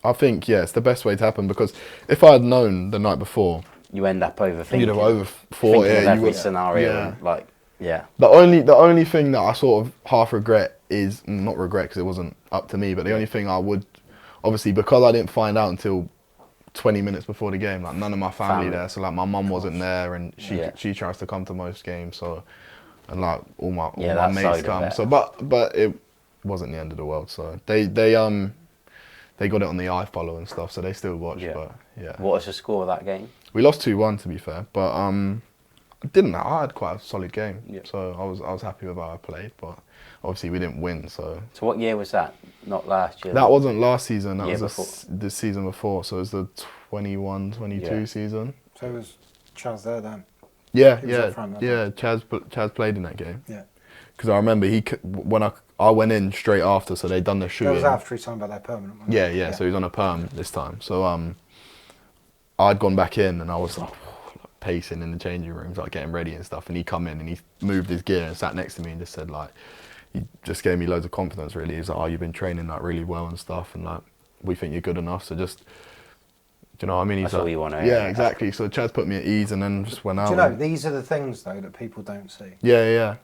I think it's the best way to happen, because if I had known the night before, You end up overthinking. you'd have over thinking thought of you every would. scenario. Yeah. And, like, yeah. The only thing that I sort of half regret is not regret because it wasn't up to me, but the only thing I would, obviously, because I didn't find out until 20 minutes before the game, like none of my family there, so like my mum wasn't there, and she tries to come to most games, so, and like all my that mates side of come, it. so but it wasn't the end of the world, so they got it on the iFollow and stuff, so they still watch. Yeah. But yeah, What was the score of that game? we lost 2-1 to be fair, but I had quite a solid game, Yeah. so I was happy with how I played, but obviously we didn't win, so. So what year was that? Not last year. That wasn't last season, that Year was before. the season before, so it was the 21-22 season. So was Chaz there then? Yeah, He was up front, Chaz played in that game. Yeah. Because I remember when I went in straight after, so they'd done the shooting. That was after he signed by their permanent one. Yeah. So he was on a perm this time. So I'd gone back in and I was like pacing in the changing rooms, like getting ready and stuff. And he come in and he moved his gear and sat next to me and just said like, he just gave me loads of confidence really. He's like, oh, you've been training like really well and stuff, and like we think you're good enough. So just, do you know what I mean? He's That's like, all you want to yeah, exactly. So Chaz put me at ease and then just went out. Do you know, these are the things though that people don't see. Yeah.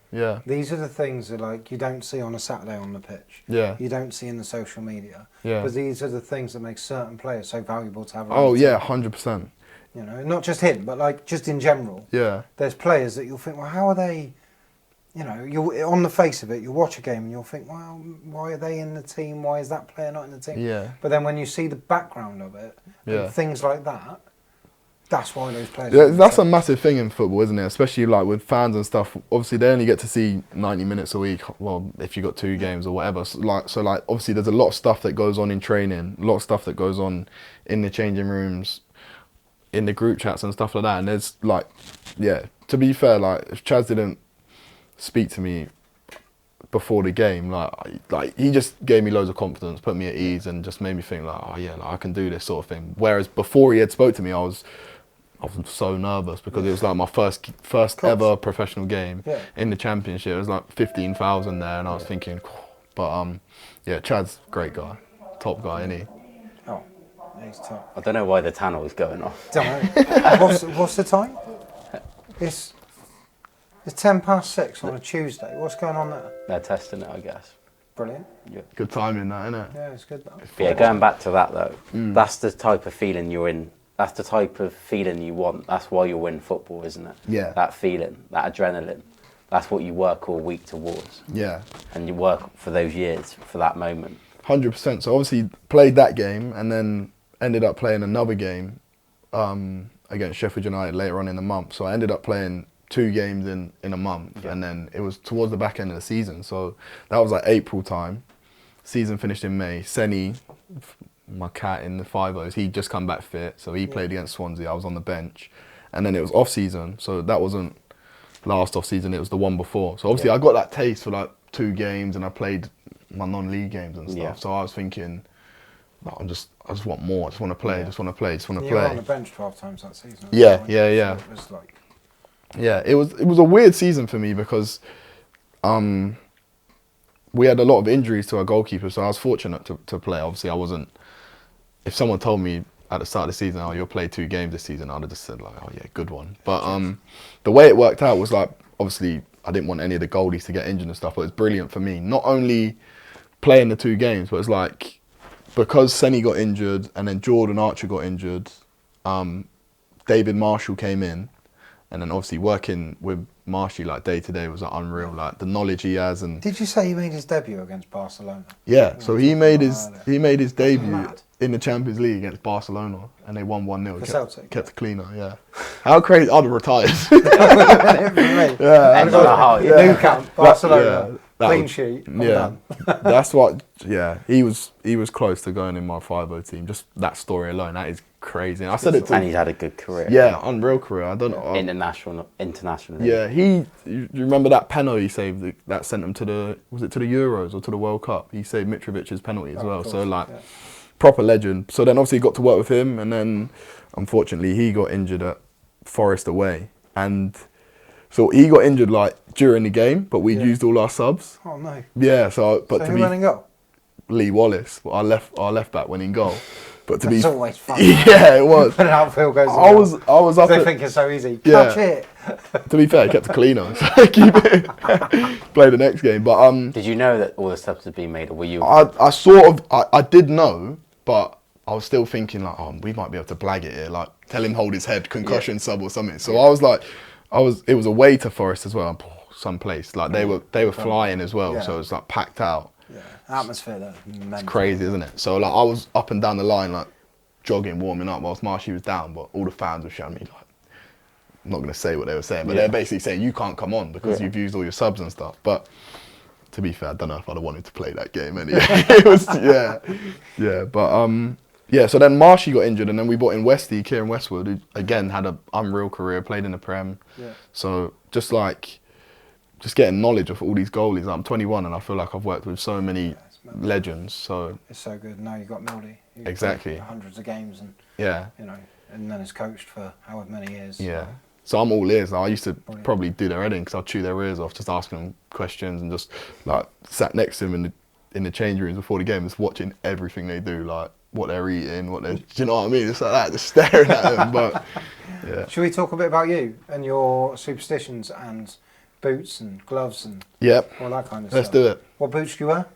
These are the things that like you don't see on a Saturday on the pitch. Yeah. You don't see in the social media. Yeah. But these are the things that make certain players so valuable to have around. Oh the yeah, team. 100%. You know, not just him, but like just in general. Yeah. There's players that you'll think, well, how are they? You know, you on the face of it, you'll watch a game and you'll think, well, why are they in the team? Why is that player not in the team? Yeah. But then when you see the background of it, Yeah. and things like that, that's why those players. Yeah, that's a massive thing in football, isn't it? Especially like with fans and stuff. Obviously, they only get to see 90 minutes a week. Well, if you got 2 games or whatever. So like, obviously, there's a lot of stuff that goes on in training, a lot of stuff that goes on in the changing rooms, in the group chats and stuff like that. And there's like, yeah. To be fair, like if Chaz didn't speak to me before the game, like he just gave me loads of confidence, put me at ease, and just made me think like, oh yeah, like, I can do this sort of thing. Whereas before he had spoke to me, I was so nervous because it was like my first ever professional game in the championship. It was like 15,000 there, and I was thinking, but yeah, Chad's a great guy, top guy, isn't he? Oh, he's top. I don't know why the tanner was going off. Don't know. What's the time? It's 6:10 on a Tuesday. What's going on there? They're testing it, I guess. Brilliant. Yeah. Good timing, that, isn't it? Yeah, it's good though. But yeah, going back to that though, that's the type of feeling you're in. That's the type of feeling you want. That's why you win football, isn't it? Yeah. That feeling, that adrenaline. That's what you work all week towards. Yeah. And you work for those years, for that moment. 100%. So obviously played that game and then ended up playing another game against Sheffield United later on in the month. So I ended up playing 2 games in a month, and then it was towards the back end of the season. So that was like April time. Season finished in May. Senny, my cat in the 5-0s, he'd just come back fit, so he played against Swansea. I was on the bench, and then it was off season. So that wasn't last off season; it was the one before. So obviously I got that taste for like 2 games, and I played my non-league games and stuff. Yeah. So I was thinking, I just want more. I just want to play. Just want to play. Just want to You were play. on the bench 12 times that season. Yeah. So it was like. Yeah, it was a weird season for me because we had a lot of injuries to our goalkeeper, so I was fortunate to play. Obviously, I wasn't. If someone told me at the start of the season, "Oh, you'll play 2 games this season," I'd have just said like, "Oh yeah, good one." But the way it worked out was like, obviously, I didn't want any of the goalies to get injured and stuff, but it's brilliant for me. Not only playing the 2 games, but it's like because Senny got injured and then Jordan Archer got injured, David Marshall came in. And then obviously working with Marshy like day to day was like unreal. Like the knowledge he has, and Did you say he made his debut against Barcelona? yeah, so he made his debut Mad. in the Champions League against Barcelona, and they won 1-0. For Celtic? Kept it cleaner, yeah. How crazy! I'd have retired. Yeah, End of the heart. Nou Camp, Barcelona, that clean was- sheet. I'm Yeah, done. that's what. Yeah, he was close to going in my 5-0 team. Just that story alone, that is crazy. And I said it to And he's had a good career. yeah, unreal career. I don't know. Internationally. Yeah, you remember that penalty he saved that sent him to the Euros or to the World Cup? He saved Mitrovic's penalty as well. Of course, So like yeah. proper legend. So then obviously got to work with him, and then unfortunately he got injured at Forest away, and so he got injured like during the game, but we'd used all our subs. Oh no. Yeah, so So who went and go? Lee Wallace, but our left back went in goal. But to That's be always fun. yeah, it was. When an outfield goes. I was up. They At, think it's so easy. Yeah. Catch it. to be fair, he kept it cleaner. So keep it. Play the next game, but Did you know that all the subs had been made, or were you? I did know, but I was still thinking like, oh, we might be able to blag it here, like tell him hold his head, concussion sub or something. So I was like, it was away to Forest as well, some place. Like they were flying as well, so it was like packed out. Yeah. Atmosphere there. It's crazy, isn't it? So like I was up and down the line like jogging, warming up whilst Marshy was down, but all the fans were shouting me like, I'm not going to say what they were saying, but they're basically saying you can't come on because you've used all your subs and stuff. But to be fair, I don't know if I'd have wanted to play that game anyway. It was but Yeah, so then Marshy got injured, and then we brought in Westy, Kieran Westwood, who again had an unreal career, played in the Prem. Yeah. So just getting knowledge of all these goalies. I'm 21, and I feel like I've worked with so many legends. So it's so good. Now you've got Mildy. You've exactly played hundreds of games, and yeah, and then has coached for however many years. Yeah. So I'm all ears now. I used to probably do their heading because I'd chew their ears off, just asking them questions and just like sat next to them in the change rooms before the game, just watching everything they do, like what they're eating, do you know what I mean? It's like that, just staring at them. But yeah. Should we talk a bit about you and your superstitions and boots and gloves and all that kind of stuff? Let's do it. What boots do you wear?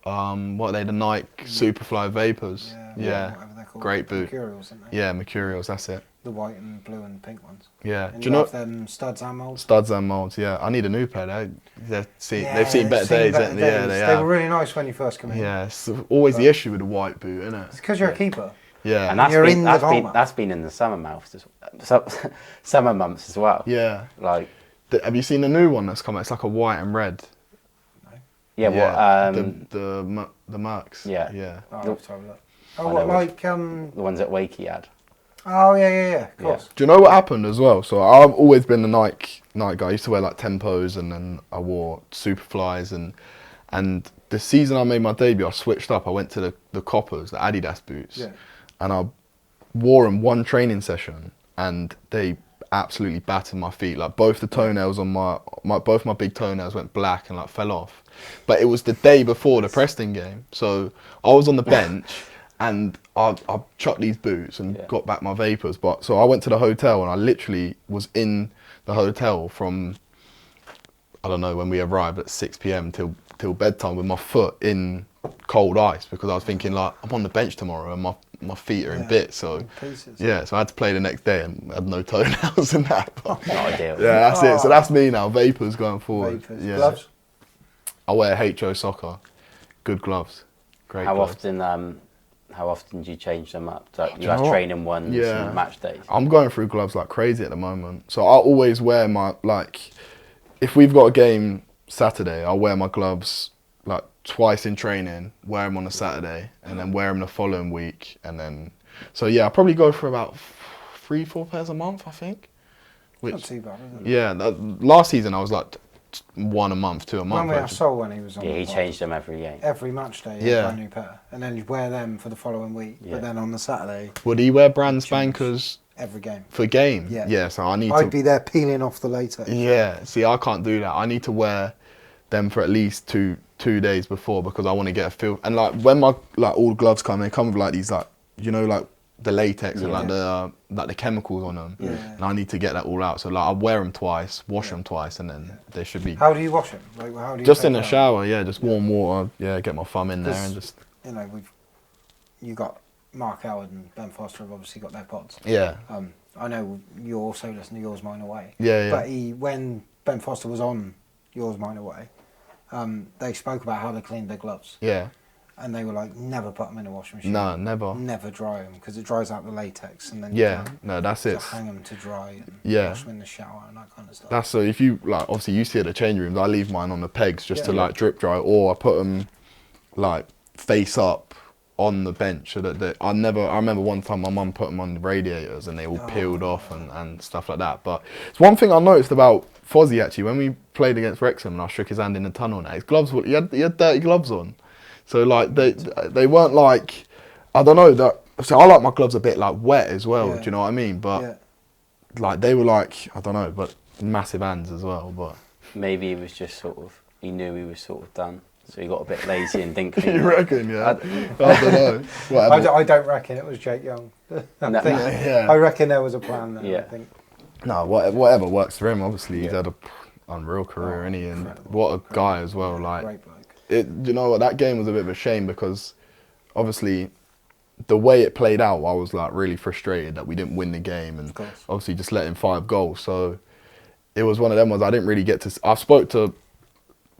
What are they? The Nike Superfly Vapors. Yeah. Whatever they're called. Great boot. Mercurials, aren't they? Yeah, Mercurials. That's it. The white and blue and pink ones. Yeah. And do you know them studs and molds? Studs and molds. Yeah. I need a new pair. They've seen better days. Yeah, they were really nice when you first came in. Yeah. It's always the issue with the white boot, isn't it? It's because you're a keeper. Yeah. And that's been in the summer months as well. Yeah. Like. Have you seen the new one that's come out? It's like a white and red. Yeah, the Mercs. Yeah. Yeah. Oh, I'll have to have a look. Oh, what, like the ones that Wakey had. Oh yeah, of course. Do you know what happened as well? So I've always been the Nike guy. I used to wear like Tempos, and then I wore Superflies, and the season I made my debut, I switched up. I went to the Coppers, the Adidas boots, and I wore them one training session, and they absolutely battered my feet. Like both the toenails on both my big toenails went black and like fell off. But it was the day before the Preston game, so I was on the bench and I chucked these boots and got back my Vapors. But so I went to the hotel and I literally was in the hotel from, I don't know, when we arrived at 6 p.m. till bedtime with my foot in cold ice, because I was thinking like I'm on the bench tomorrow and my feet are in bits. So so I had to play the next day and had no toenails and that. Not ideal. Yeah, that's it. So that's me now. Vapors going forward. Vapors. Yeah. Gloves? I wear HO Soccer. Good gloves. Great gloves. How often do you change them up? So you have training ones and match days? I'm going through gloves like crazy at the moment. So I always wear my, like, if we've got a game Saturday, I'll wear my gloves like twice in training, wear them on a Saturday, and then wear them the following week. And then, so yeah, I probably go for about 3-4 pairs a month, I think. Not too bad, isn't it? Yeah, last season I was like 1 a month, 2 a month. I saw when he was on. Yeah, he changed them every game. Every match day, he had a brand new pair, and then you'd wear them for the following week. Yeah. But then on the Saturday, would he wear brand spankers every game for game? Yeah. Yeah. So I'd be there peeling off the latex. Yeah. See, I can't do that. I need to wear them for at least two days before, because I want to get a feel. And like when my all gloves come, they come with like these like the latex and like the chemicals on them. Yeah. And I need to get that all out. So like I wear them twice, wash them twice, and then they should be. How do you wash them? Like, how do you just in the shower, just warm water. Yeah, get my thumb in there and just. You got Mark Howard and Ben Foster have obviously got their pods. Yeah. I know you also listen to Yours Mine Away. Yeah. But when Ben Foster was on Yours Mine Away, they spoke about how they cleaned their gloves. Yeah. And they were like, never put them in a washing machine. No, never. Never dry them, because it dries out the latex, and then that's it. hang them to dry and wash them in the shower and that kind of stuff. That's so if you obviously you see at the change rooms, I leave mine on the pegs just to like drip dry, or I put them like face up on the bench so that I remember one time my mum put them on the radiators and they all peeled off and stuff like that. But it's one thing I noticed about Fozzie actually, when we played against Wrexham and I shook his hand in the tunnel, his gloves he had dirty gloves on. So like they weren't like, I don't know, so I like my gloves a bit like wet as well, do you know what I mean? But like they were like, I don't know, but massive hands as well. But maybe he was just he knew he was sort of done, so he got a bit lazy and didn't clean. You reckon? Yeah. I don't know. I don't reckon it was Jake Young. I reckon there was a plan there. Yeah. I think. No, whatever works for him. Obviously, he's had an unreal career, and what a guy as well. Like. Great bloke. You know what, that game was a bit of a shame, because obviously the way it played out, I was like really frustrated that we didn't win the game, and obviously just letting 5 goals. So it was one of them ones I didn't really get to. I spoke to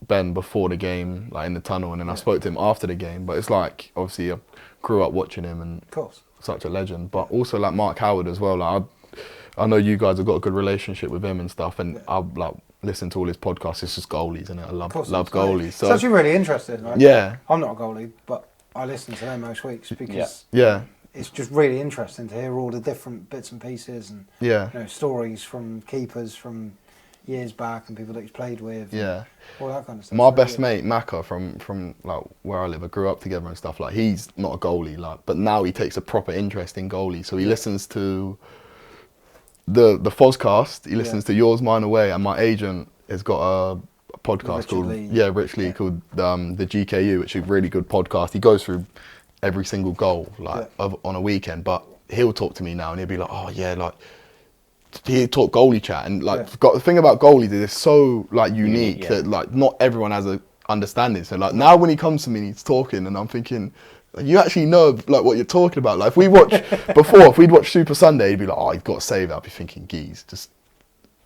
Ben before the game, like in the tunnel, and then I spoke to him after the game. But it's like, obviously I grew up watching him, and such a legend. But also like Mark Howard as well. Like I know you guys have got a good relationship with him and stuff, and I've like listen to all his podcasts. It's just goalies, isn't it? I love goalies. So it's actually really interesting. Right? Yeah. I'm not a goalie, but I listen to them most weeks because it's just really interesting to hear all the different bits and pieces and Yeah. stories from keepers from years back and people that he's played with. Yeah. All that kind of stuff. My It's really best good. mate, Maka, from like where I live, I grew up together and stuff. Like he's not a goalie, like, but now he takes a proper interest in goalie. So he listens to the Fozcast. He listens to Yours, Mine, Away, and my agent has got a podcast Richard called Lee. Rich Lee called the GKU, which is a really good podcast. He goes through every single goal on a weekend, but he'll talk to me now and he'll be like, oh yeah, like. He talk goalie chat and like got the thing about goalies is it's so like unique that like not everyone has a understanding. So like now when he comes to me and he's talking and I'm thinking, you actually know like what you're talking about. Like if we'd watched Super Sunday, he'd be like, oh, he's got to save it. I'd be thinking, geez, just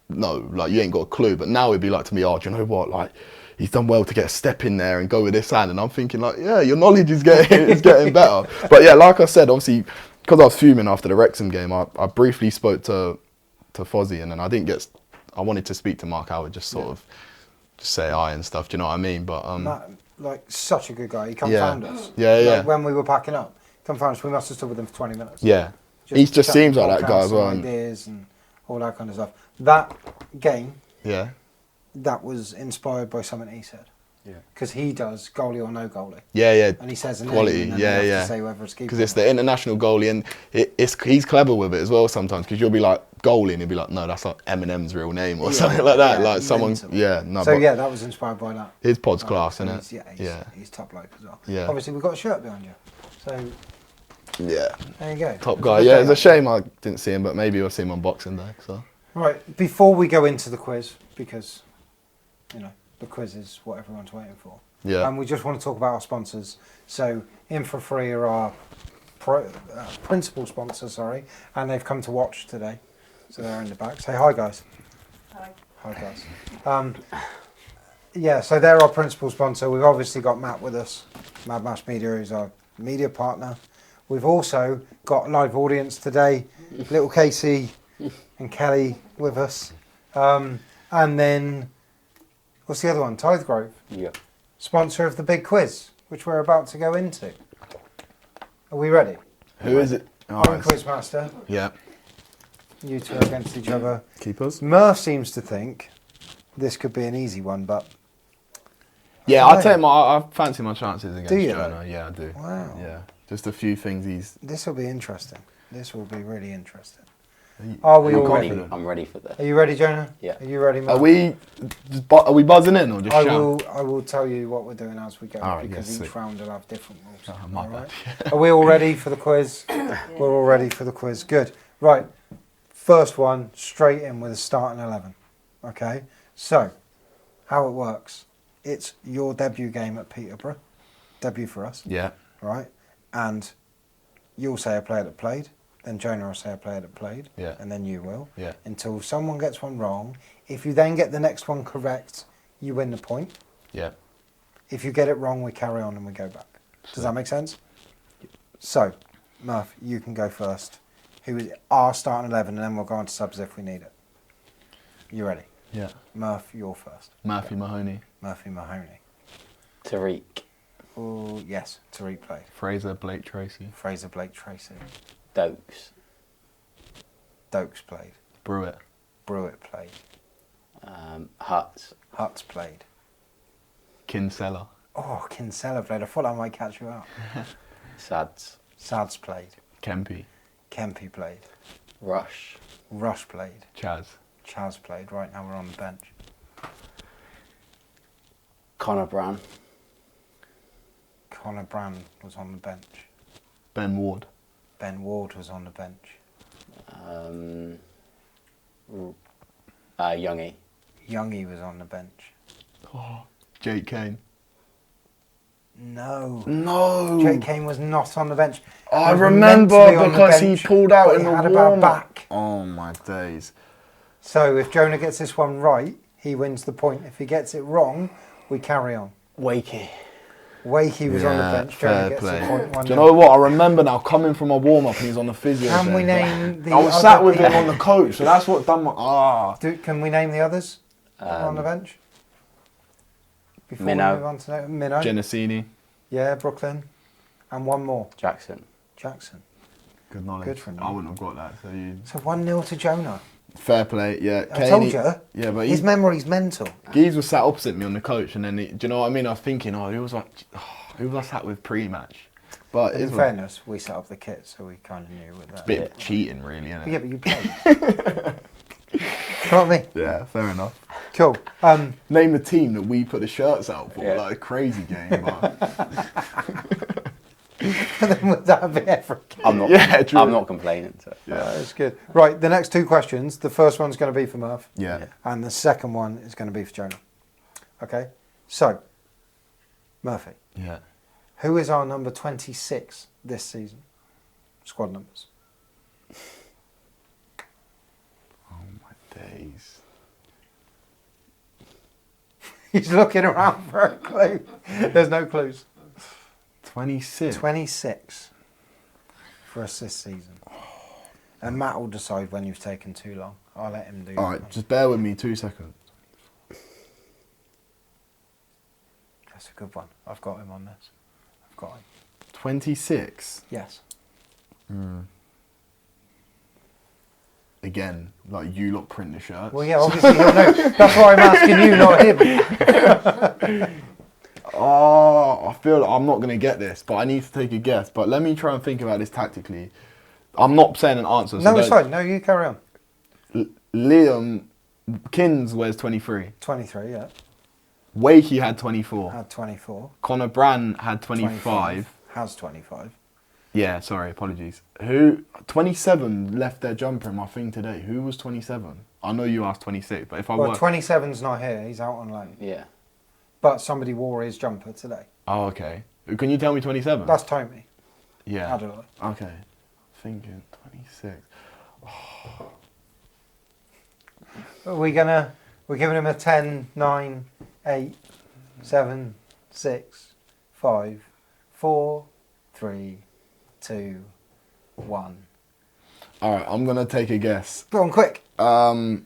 no, like you ain't got a clue. But now he'd be like to me, oh, do you know what? Like he's done well to get a step in there and go with this hand. And I'm thinking like, yeah, your knowledge is getting better. But yeah, like I said, obviously because I was fuming after the Wrexham game, I briefly spoke to Fozzie, and then I wanted to speak to Mark Howard, just sort of just say hi and stuff. Do you know what I mean? But Matt, like such a good guy. He come found us. Yeah. When we were packing up, come found us. We must have stood with him for 20 minutes. Yeah, he just seems like that guy as well. Ideas and all that kind of stuff. That game, Yeah, that was inspired by something he said. Yeah. Because he does goalie or no goalie. yeah. And he says a Quality, name, and yeah, then they yeah. have to say whether it's keeper. Because it's the international goalie, and he's clever with it as well sometimes. Because you'll be like goalie, and he'll be like, no, that's like Eminem's real name or something like that. Like someone, mental. no. So but yeah, that was inspired by that. his pod's class, So isn't it? he's top bloke as well. Yeah. Obviously, we've got a shirt behind you. So Yeah, there you go. top It's a guy. good Yeah, day, it's a actually. shame I didn't see him, but maybe I'll see him on Boxing Day. So Right, before we go into the quiz, because, the quiz is what everyone's waiting for. yeah, And we just want to talk about our sponsors. So, In For Free are our principal sponsors, and they've come to watch today. So they're in the back. Say hi, guys. Hi. Hi, guys. So they're our principal sponsor. We've obviously got Matt with us, Mad Mash Media, who's our media partner. We've also got a live audience today, little Casey and Kelly with us. And then, what's the other one? Tithe Grove. Yeah. Sponsor of the big quiz, which we're about to go into. Are we ready? who is it? Oh, I'm it's- Quizmaster. yeah, You two are against each other. keepers. Murph seems to think this could be an easy one, but Yeah, Right. I'll take I fancy my chances against Do you, Jonah. though? Yeah, I do. Wow. Yeah, just a few things he's. this will be interesting. This will be really interesting. you- Are we all I'm ready. ready? I'm ready for this. Are you ready, Jonah? Yeah. Are you ready, Murph? Are we buzzing in or just I shout? will tell you what we're doing as we go, All right, because yes, each sweet. round will have different rules. Oh, my All bad. right? Are we all ready for the quiz? We're all ready for the quiz. Good. Right. First one, straight in with a starting 11. Okay? So, how it works. It's your debut game at Peterborough. Debut for us. Yeah, Right? And you'll say a player that played. Then Jonah will say a player that played. Yeah. And then you will. yeah, Until someone gets one wrong. If you then get the next one correct, you win the point. yeah. If you get it wrong, we carry on and we go back. Does that make sense? So, Murph, you can go first. Who is our starting 11, and then we'll go on to subs if we need it. You ready? Yeah. Murph, you're first. Murphy Mahoney, Murphy Mahoney. Tariq. Oh, yes, Tariq played. Fraser, Blake Tracy, Fraser, Blake Tracy. Dokes. Dokes played. Brewitt, Brewitt played. Hutz. Hutz played. Kinsella, Oh, Kinsella played. I thought I might catch you out. Sads. Sads played. Kempy, Kempy played. Rush. Rush played. Chaz, Chaz played. Right now we're on the bench. Connor Brown. Connor Brand was on the bench. Ben Ward, Ben Ward was on the bench. Youngie. Youngie was on the bench. Jake Kane. No. No. Jake Kane was not on the bench. I He was remember meant to be on the because he bench, pulled out but in he the had a bad warm back. Oh my days. So if Jonah gets this one right, he wins the point. If he gets it wrong, we carry on. Wakey. Wakey was on the bench. Jonah fair gets play. the point. Do you know what? I remember now coming from a warm up and he's on the physio. Can we bench. name the I was other sat with him people? on the coach, so that's what done my Can we name the others that are on the bench? Before Minnow. we move on to Minnow. Genesini. Yeah, Brooklyn. And one more. Jackson. Jackson. Good knowledge. Good for you. I wouldn't have got that. So you. So 1-0 to Jonah. Fair play. Yeah. I told you. Yeah, but His memory's mental. Gies was sat opposite me on the coach, and then do you know what I mean? I was thinking, who was I sat with pre-match? But In fairness, we set up the kit, so we kind of knew with that. bit of cheating, really, isn't it? Yeah, but you played. You know what I mean? Yeah, fair enough. Cool. Name the team that we put the shirts out for, Yeah. like a crazy game. But... then would that be everything? I'm not. Yeah, true. I'm not complaining. So. That's good. Right, the next two questions. The first one's going to be for Murph. Yeah. And the second one is going to be for Jonah. Okay? So, Murphy, Yeah. who is our number 26 this season? Squad numbers. Oh my days. He's looking around for a clue. There's no clues. 26. 26 for us this season. And Matt will decide when you've taken too long. I'll let him do that. All right, just bear with me 2 seconds. That's a good one. I've got him on this. I've got him. 26. Yes. Again, like you lot print the shirts. Well, yeah, obviously he'll know. That's why I'm asking you, not him. Oh, I feel like I'm not going to get this, but I need to take a guess. But let me try and think about this tactically. I'm not saying an answer. So No, it's fine. No, you carry on. Liam Kins wears 23. 23, yeah. Wakey had 24. Had 24. Connor Brand had 25. Has 25. Yeah, sorry, apologies. 27 left their jumper in my thing today. Who was 27? I know you asked 26, but if I Well, were... 27's not here. He's out on loan. Yeah. But somebody wore his jumper today. Oh, okay. Can you tell me 27? That's Tommy. Yeah. Adelaide. Okay. Thinking 26. We're giving him a 10, 9, 8, 7, 6, 5, 4, 3, 2, 1. All right, I'm going to take a guess. Go on, quick. Oh,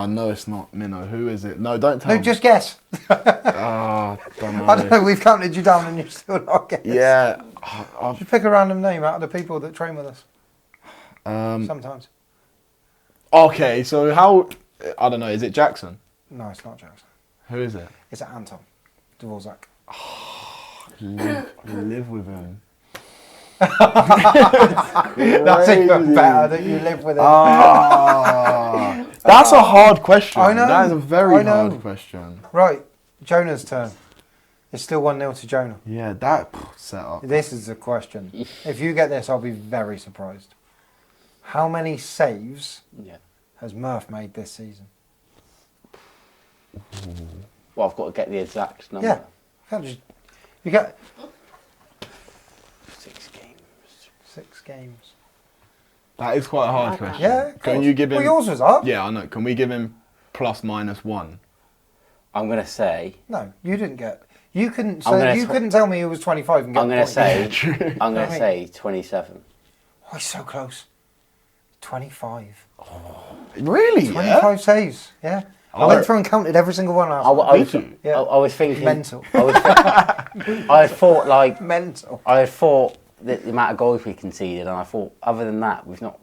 no, it's not Minnow. Who is it? No, don't tell No, me. just guess. Ah, don't know. I don't know, we've counted you down and you're still not guessing. Yeah. Just pick a random name out of the people that train with us. Um, Sometimes. okay, so how... I don't know. Is it Jackson? No, it's not Jackson. Who is it? It's Anton Dvorak. Live with him. That's even better that you live with him. Ah, that's a hard question. I know, That is a very I know. hard question. Right, Jonah's turn. It's still 1-0 to Jonah. Yeah, that set up. This is the question. If you get this, I'll be very surprised. How many saves Yeah. has Murph made this season? Well, I've got to get the exact number. Yeah. You get 6 games. 6 games. That is quite a hard question. Yeah, of Can course. you give him... Well, yours was up. Yeah, I know. Can we give him ±1? I'm going to say. No, you didn't get. You couldn't I'm say. gonna You couldn't tell me he was 25 and get I'm the going point. to say. True. I'm going to Right. say 27. Oh, he's so close. 25. Really? 25 saves. Yeah. I Oh. went through and counted every single one. I Last was, Yeah. I was thinking. Mental. I thought like. Mental. I thought the amount of goals we conceded, and I thought other than that, it's not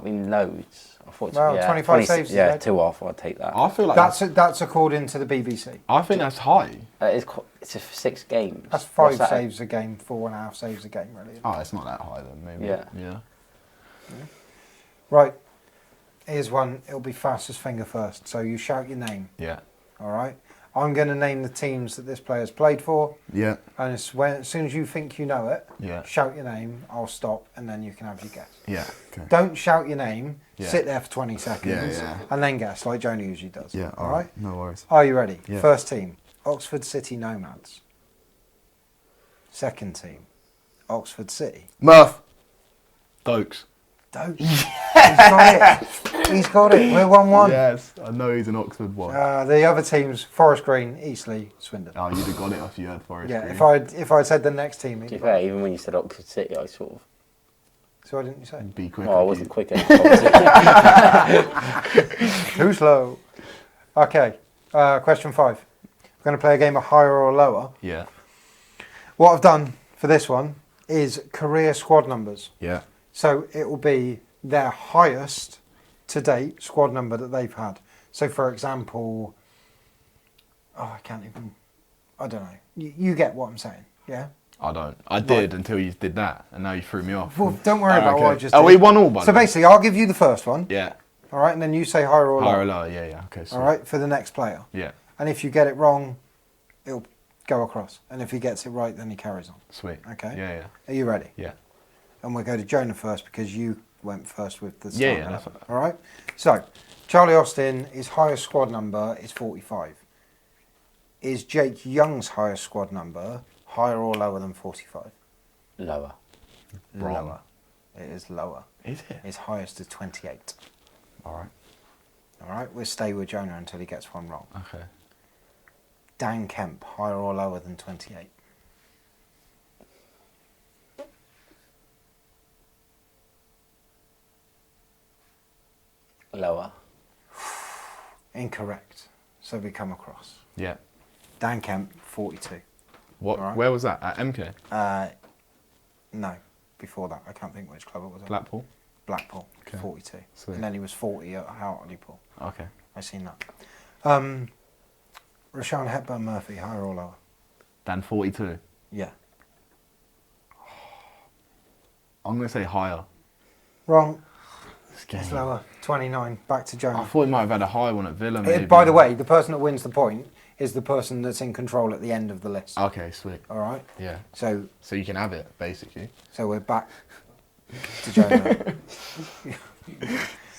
been loads. I thought Well, 25 saves, Yeah, yeah. 2 off. I'd take that. I feel like That's according to the BBC. I think that's high. It's a 6 games. That's What's 5 that? saves a game, 4.5 saves a game, really. Oh, it's not that high then, maybe. Yeah. Right. Here's one. It'll be fastest finger first. So you shout your name. Yeah. All right. I'm going to name the teams that this player's played for, Yeah. and as soon as you think you know it, Yeah. shout your name. I'll stop, and then you can have your guess. Yeah. Okay. Don't shout your name. Yeah. Sit there for 20 seconds, yeah. and then guess like Jonah usually does. Yeah. All right. No worries. Are you ready? Yeah. First team, Oxford City Nomads. Second team, Oxford City. Murph. Dokes. Don't. He's got it. He's got it. We're 1-1. Yes, I know he's an Oxford one. The other teams, Forest Green, Eastleigh, Swindon. Oh, you'd have got it if you heard Forest Yeah, Green. if I'd said the next team, To be fair, even when you said Oxford City, I sort of. so why didn't you say? Be quick. Well, I wasn't quick enough. Obviously. Too slow. Okay, question 5. We're going to play a game of higher or lower. Yeah. What I've done for this one is career squad numbers. Yeah. So it will be their highest to date squad number that they've had. So for example, I don't know. You get what I'm saying, yeah? I don't. I did until you did that, and now you threw me off. Well, don't worry about what I just did. Oh, we won all, by So the way. basically, I'll give you the first one. Yeah. All right, and then you say higher or lower. Higher or lower, yeah. Okay, so. All right, for the next player. Yeah. And if you get it wrong, it'll go across. And if he gets it right, then he carries on. Sweet. Okay. Yeah. Are you ready? Yeah. And we'll go to Jonah first because you went first with the Yeah, start. that's fine. All right. So, Charlie Austin, his highest squad number is 45. Is Jake Young's highest squad number higher or lower than 45? Lower. Wrong. Lower. It is lower. Is it? His highest is 28. All right. All right. We'll stay with Jonah until he gets one wrong. Okay. Dan Kemp, higher or lower than 28? Lower. Incorrect. So we come across. Yeah. Dan Kemp, 42. What? All right. Where was that? At MK? No, before that. I can't think which club it was at. Blackpool? Blackpool, Okay. 42. Sweet. And then he was 40 at Hartlepool. Okay. I seen that. Rashawn Hepburn Murphy, higher or lower? Dan 42. Yeah. I'm going to say higher. Wrong. It's It's lower. 29. Back to I Jonah. thought he might have had a high one at Villa, maybe. By the way, the person that wins the point is the person that's in control at the end of the list. Okay, sweet. All right? Yeah. So So you can have it, basically. we're back to Jonah.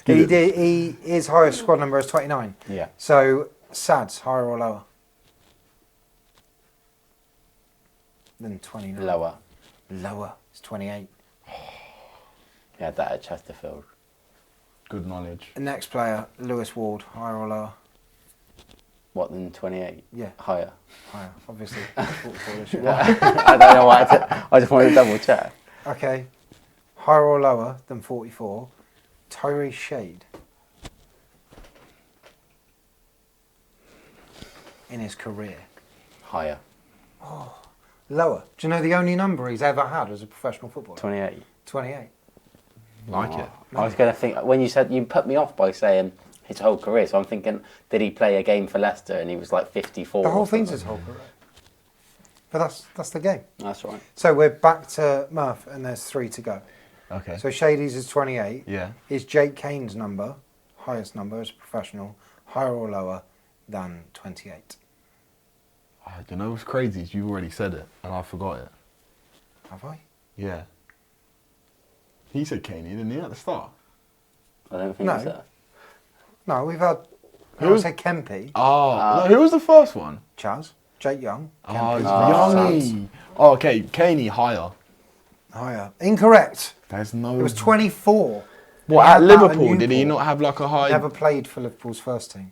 His highest squad number is 29. Yeah. So Sad's higher or lower than 29? Lower. Lower. It's 28. Yeah, that at Chesterfield. Good knowledge. The next player, Lewis Ward, higher or lower? What, than 28? Yeah. Higher. Higher, obviously. 44 this year. I don't know why. I just wanted to double check. Okay. Higher or lower than 44? Tyree Shade. In his career. Higher. Lower. Do you know the only number he's ever had as a professional footballer? 28. 28. Like Oh, it. I was going to think, when you said, you put me off by saying his whole career, so I'm thinking, did he play a game for Leicester and he was like 54? The whole or thing's something? his whole career. But that's the game. That's right. So we're back to Murph and there's 3 to go. Okay. So Shady's is 28. Yeah. Is Jake Kane's number, highest number as a professional, higher or lower than 28? You know what's crazy is you've already said it, and I forgot it. Have I? Yeah. He said Caney, didn't he, at the start? I don't think No. it's that. No, we've had. Who? I said Kempy, Oh, no, who was the first one? Chaz, Jake Young. Oh, Kempy's Youngie. Oh, okay, Caney higher. higher. Incorrect. There's no... It was 24. What, He at had that Liverpool, at did he Newport. not have like a high... Never played for Liverpool's first team.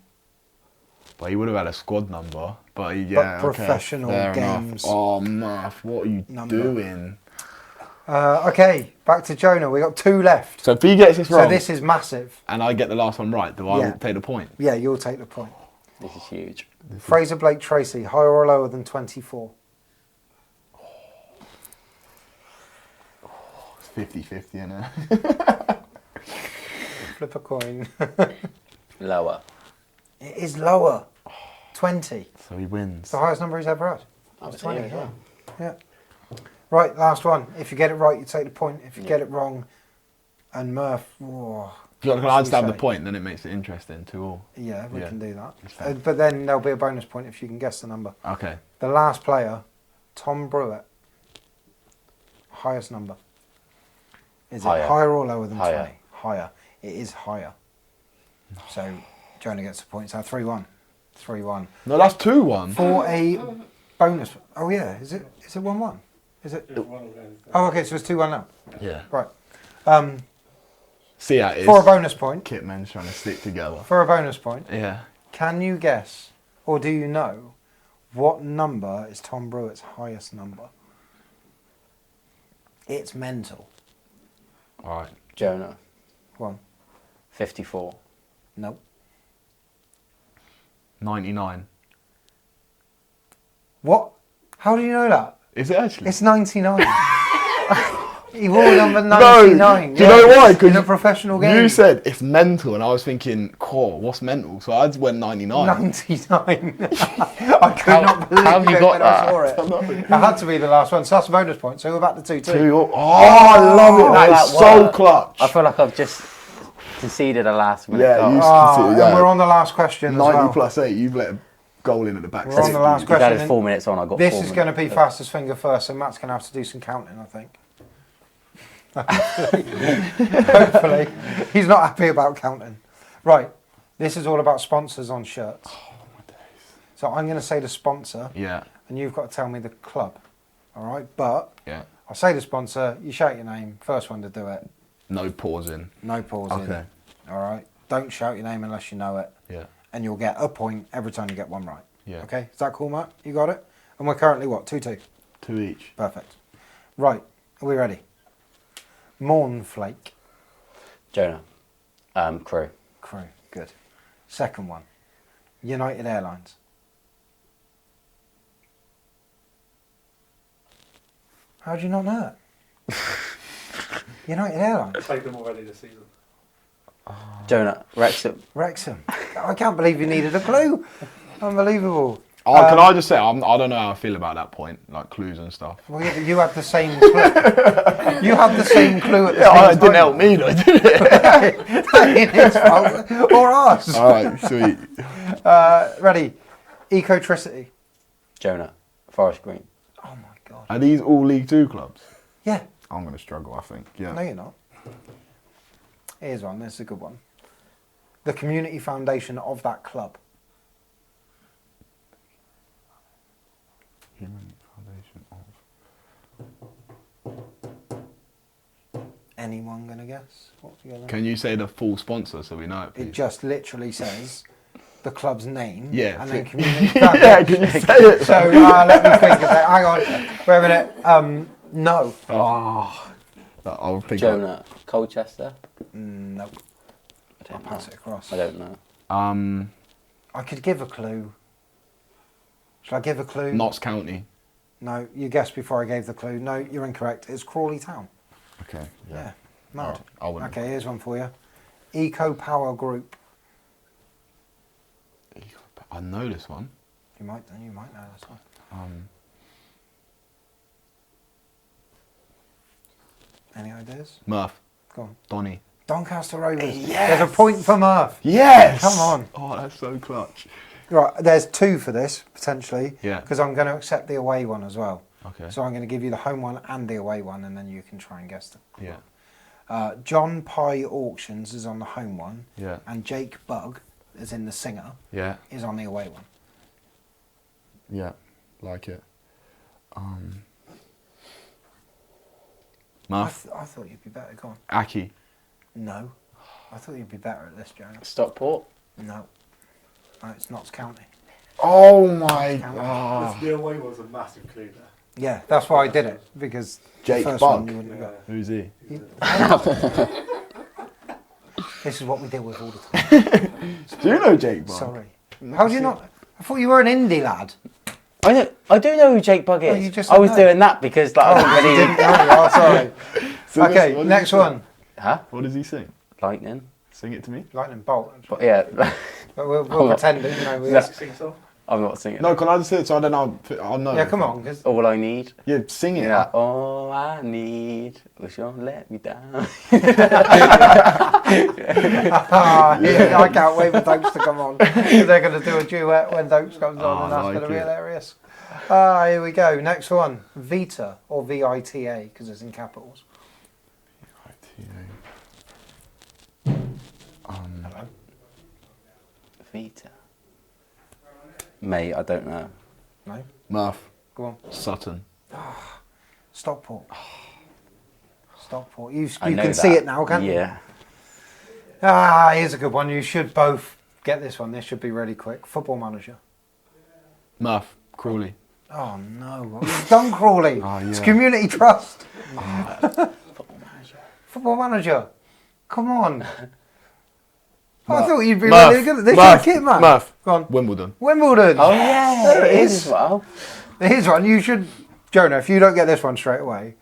But he would have had a squad number. But yeah, professional okay, fair games. Enough. Oh, Murph, what are you Number. doing? Okay, back to Jonah. We got 2 left. So if he gets this wrong, So this is massive. and I get the last one right, do I Yeah. take the point? Yeah, you'll take the point. This is huge. Fraser Blake Tracy, higher or lower than 24? It's 50-50, innit? Flip a coin. Lower. It is lower. 20. So he wins. It's the highest number he's ever had. That's 20, as well. Yeah. Right, last one. If you get it right, you take the point. If you get it wrong, and Murph, whoa, Can I just have the say? point, then it makes it interesting, 2-2. Yeah, we Yeah. can do that. That's fair. But then there'll be a bonus point if you can guess the number. Okay. The last player, Tom Brewitt, highest number. Is Higher. it higher or lower than Higher. 20? Higher. It is higher. So Jonah gets the point. So 3-1. 3-1. No, that's 2-1. For a bonus. Oh yeah, is it 1-1? Is it? Oh, okay. So it's 2-1 now. Yeah. Right. See how it is. For a bonus point. Kitman's trying to stick together. For a bonus point. Yeah. Can you guess, or do you know, what number is Tom Brewitt's highest number? It's mental. All right. Jonah. Go on. 54. Nope. 99. What? How do you know that? Is it actually? It's 99. He wore number No, 99. do you know why? In a professional game. You said it's mental, and I was thinking, core, what's mental? So I just went 99. 99. I could not believe how have you it got when that? I saw it. It had to be the last one. So that's a bonus point. So we're back to 2-2. I love it. That is so Wow. clutch. I feel like I've just conceded a last minute Yeah, goal. you- And yeah. we're on the last question 90 as well. plus 8, you've let a goal in at the back. We're on the last You've question. added 4 minutes on. I got. This 4 is minutes. going to be fastest finger first, so Matt's going to have to do some counting, I think. Hopefully. He's not happy about counting. Right. This is all about sponsors on shirts. Oh, my days. So I'm going to say the sponsor, Yeah, and you've got to tell me the club. All right? But yeah. I'll say the sponsor, you shout your name, first one to do it. No pausing. No pausing. Okay. All right? Don't shout your name unless you know it. Yeah, And you'll get a point every time you get one right. yeah. Okay? Is that cool, Matt? You got it? And we're currently what? 2-2. 2 each. Perfect. Right. Are we ready? Mornflake. Jonah. Crew. Crew. Good. Second one. United Airlines. How do you not know it? United Airlines. Played them already this season. Jonah. Wrexham. Wrexham. I can't believe you needed a clue. Unbelievable. Oh, can I just say, I don't know how I feel about that point, like clues and stuff. Well, yeah, but you had the same clue. You had the same clue at the Yeah, same it didn't time. help me though, did it? That ain't his fault. Or ours. All right, sweet. Ready. Ecotricity. Jonah. Forest Green. Oh my God. Are these all League 2 clubs? Yeah. I'm going to struggle, I think. Yeah. No, you're not. Here's one. This is a good one. The community foundation of that club. Human Foundation of... Anyone gonna guess? What's the other? Can you say the full sponsor so we know it, It please? just literally says the club's name. Yeah. And then community Yeah, foundation. can you say it? So let me think of that. Hang on. Wait a minute. No. Oh, I'll think Jonah. Colchester. No. I I'll don't know. pass it across. I don't know. I could give a clue. Shall I give a clue? Notts County. No, you guessed before I gave the clue. No, you're incorrect. It's Crawley Town. Okay. Yeah. Mad. Alright, I wouldn't. Okay, here's one for you. Eco Power Group. I know this one. You might know this one. Any ideas? Murph. Go on. Donny. Doncaster Rovers. Yes! There's a point for Murph. Yes! Come on. Oh, that's so clutch. Right, there's 2 for this, potentially. Yeah. Because I'm going to accept the away one as well. Okay. So I'm going to give you the home one and the away one, and then you can try and guess them. Yeah. John Pye Auctions is on the home one. Yeah. And Jake Bugg, as in the singer, Yeah. is on the away one. Yeah. Like it. Murph. I thought you'd be better. Go on. Aki. No. I thought you'd be better at this, Jonah. Stockport. No. No, it's Notts County. Oh my County. god. The away was a massive clue there. Yeah, that's why I did it, because Jake the first Bugg. one you wouldn't have got. Who's he? This is what we deal with all the time. Do you know Jake Bugg? Sorry. How do you not? I thought you were an indie lad. I do know who Jake Bugg is. Oh, you just I was know. doing that because like I Oh, you was didn't know. Oh, sorry. So what Okay, does next he one. sing? Huh? What does he sing? Lightning. Sing it to me. Lightning bolt. But yeah, But we'll Oh, pretend that, you know. We Yeah. Sing song. I'm not singing. No, can I just say it so I don't know? I'll know. Yeah, come on. 'Cause All I need. Yeah, sing it. Yeah. All I need was you let me down. yeah, I can't wait for Dokes to come on. 'Cause they're going to do a duet when Dokes comes on, and I that's like going to be it. hilarious. Here we go. Next one. Vita, or VITA, because it's in capitals. Hello. Vita. Mate, I don't know. No? Murph. Go on. Sutton. Stockport. Stockport. You I know can see that. it now, can't you? Yeah. Here's a good one. You should both get this one. This should be really quick. Football Manager. Murph. Crawley. Oh no, it's Don Crawley. Oh, yeah. It's Community Trust. Football Manager. Come on. I thought you'd be really good at this. Murph. Kitman. Murph. Go on. Wimbledon. Wimbledon. Oh yeah, There it it is. is as well. Here's one. You should, Jonah. If you don't get this one straight away,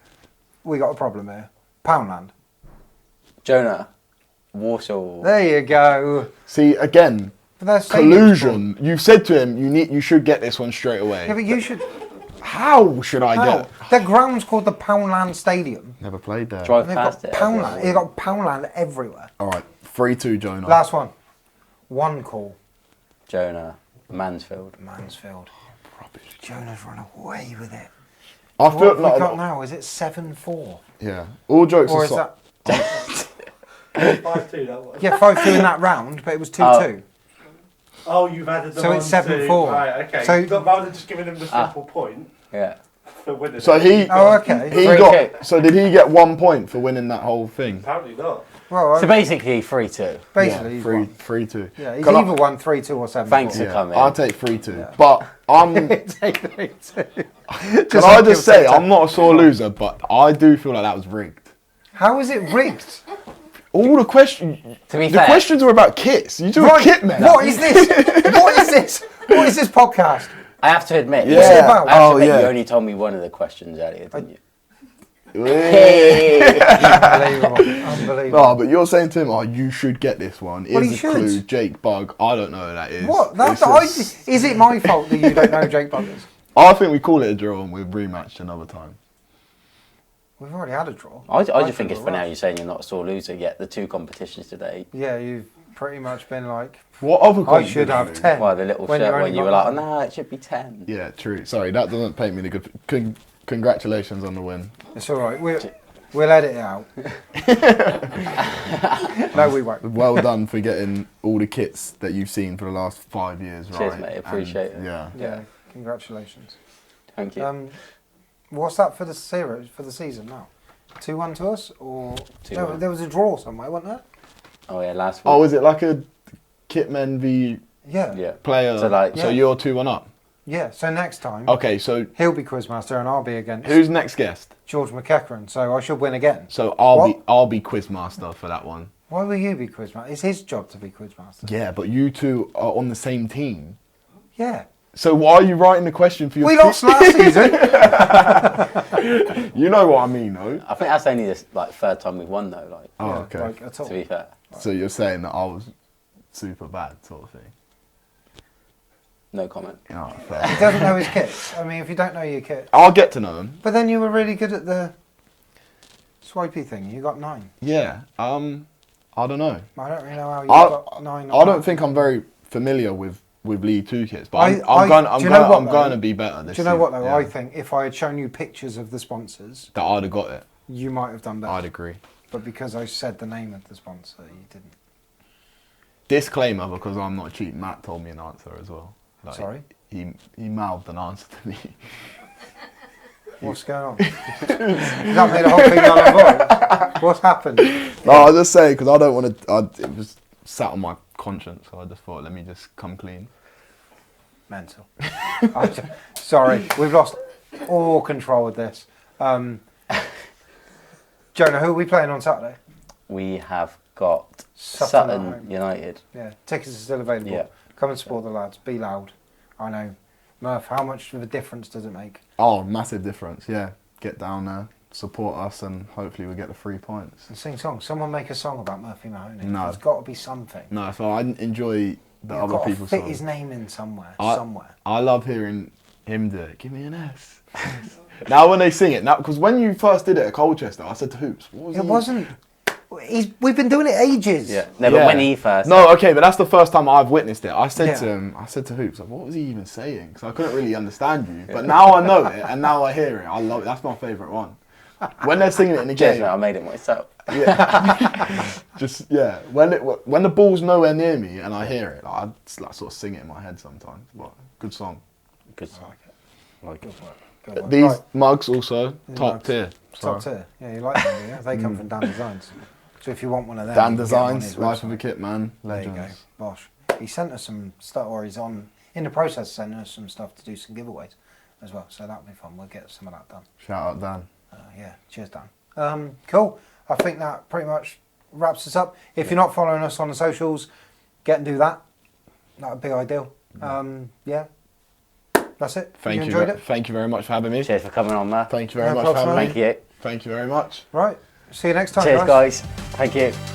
we got a problem here. Poundland. Jonah, Warsaw. There you go. See, again, But that's collusion. You've said to him, you should get this one straight away. Yeah, but you should. How should I How? get? The ground's called the Poundland Stadium. Never played there. Drive And they've past got it. Poundland. You've got Poundland everywhere. All right, 3-2, Jonah. Last one. One call. Jonah, Mansfield. Mansfield. Jonah's run away with it. I What feel have we like got now? Is it 7-4? yeah. All jokes Or aside. is that 5-2 that was. yeah 5-2 in that round? But it was 2-2. Oh, you've added the So one it's 7-4. Right, okay. So- So rather than just giving him the simple point Yeah. for winning. So he. Oh, okay. He Free got. kick. So did he get 1 point for winning that whole thing? Apparently not. Well, So basically 3-2. basically, he's Three, won. 3-2. Yeah, he's Can I- either won 3-2 or 7-4. Thanks for coming. I'll take 3-2. But I'm. Take 3-2. Can I just say, I'm not a sore loser, but I do feel like that was rigged. How is it rigged? All the questions. To be The fair, questions were about kits. You do a Kitman. What is this? What is this? What is this podcast? I have to admit, What's it about? I have to Oh, admit yeah. you only told me one of the questions earlier, didn't you? Unbelievable. Unbelievable. No, but you're saying to him, oh, you should get this one. Well, Here's he a should. clue. Jake Bug. I don't know who that is. What? That's It's just- is it my fault that you don't know Jake Buggers? I think we call it a draw and we've rematched another time. We've already had a draw. I just think it's we're for now right. you're saying you're not a sore loser, yet the two competitions today. Yeah, you've pretty much been like, What other I should have competition? 10. Well, the little When shirt you're when only you were got like, oh, nine. no, it should be 10. Yeah, true. Sorry, that doesn't paint me the good. Congratulations on the win. It's all right. We'll edit it out. No, we won't. Well done for getting all the kits that you've seen for the last 5 years, right? Cheers, mate, appreciate it. Yeah. Yeah, congratulations. Thank you. What's that for the series, for the season now? 2-1 to us? Or 2-1. there was a draw somewhere, wasn't there? Oh, yeah, last week. Oh, is it like a Kitman v Yeah. Yeah. player? So, like- so Yeah. you're 2-1 up. Yeah, so next time, Okay, so he'll be quizmaster and I'll be against who's next guest? George McEachran, so I should win again. So What? I'll be quizmaster for that one. Why will you be quizmaster? It's his job to be quizmaster. Yeah, but you two are on the same team. Yeah. So why are you writing the question for your We team? lost last season. You know what I mean, though. I think that's only the third time we've won, though, like, Oh, Yeah, okay. like, at all. to be fair. So you're saying that I was super bad, sort of thing. No comment. Oh, He fair. doesn't know his kit. I mean, if you don't know your kit. I'll get to know him. But then you were really good at the swipey thing. You got 9. Yeah. I don't know. I don't really know how you I- got 9. I don't think I'm very familiar with League Two kits, but I'm do you know what, going though? to be better this Do you know what though? season, I yeah. think if I had shown you pictures of the sponsors, that I'd have got it. you might have done better. I'd agree. But because I said the name of the sponsor, you didn't. Disclaimer, because I'm not cheap. Matt told me an answer as well. Like, Sorry? He mouthed an answer to me. What's going on? Does that mean the whole thing null and void? What's happened? No, I was just saying because I don't want to. It was sat on my conscience, so I just thought, let me just come clean. Mental. Sorry, we've lost all control of this. Jonah, who are we playing on Saturday? We have got Sutton at Sutton home. United. Yeah, tickets are still available. Yeah. Come and support the lads. Be loud. I know. Murph, how much of a difference does it make? Oh, massive difference. Yeah, get down there, support us, and hopefully we get the 3 points. And sing songs. Someone make a song about Murphy Mahoney. No. There's got to be something. No, so I enjoy the You've other got to people's fit songs. his name in somewhere. I- somewhere. I love hearing him do it. Give me an S. Now when they sing it, now because when you first did it at Colchester, I said to Hoops, what was It he? wasn't. We've been doing it ages. Yeah. No, but Yeah. when he first. No, okay, but that's the first time I've witnessed it. I said Yeah. to him, I said to Hoops, like, what was he even saying? Because I couldn't really understand you. But now I know it, and now I hear it. I love it. That's my favourite one. When they're singing it in the Cheers, game, mate, I made it myself. just yeah. When the ball's nowhere near me and I hear it, I just, like, sort of sing it in my head sometimes. But good song. Good. Good work. Good work. These Right, mugs also These top mugs. tier. top tier. Yeah, you like them, do you? They come from Dan Designs. So if you want one of them, Dan you can get them on Designs, his Life of a website. Kit Man, There you legends. go. Bosh. He sent us some stuff, or he's in the process of sending us some stuff to do some giveaways as well. So that'll be fun. We'll get some of that done. Shout out Dan. Yeah, cheers, Dan. Cool. I think that pretty much wraps us up. If you're not following us on the socials, get and do that. That would be ideal. Yeah. That's it. Thank you. enjoyed it? Thank you very much for having me. Cheers for coming on, Matt. Thank you very No much for problem, having me. Thank you. Thank you very much. Right. See you next time, Cheers, guys. Thank you.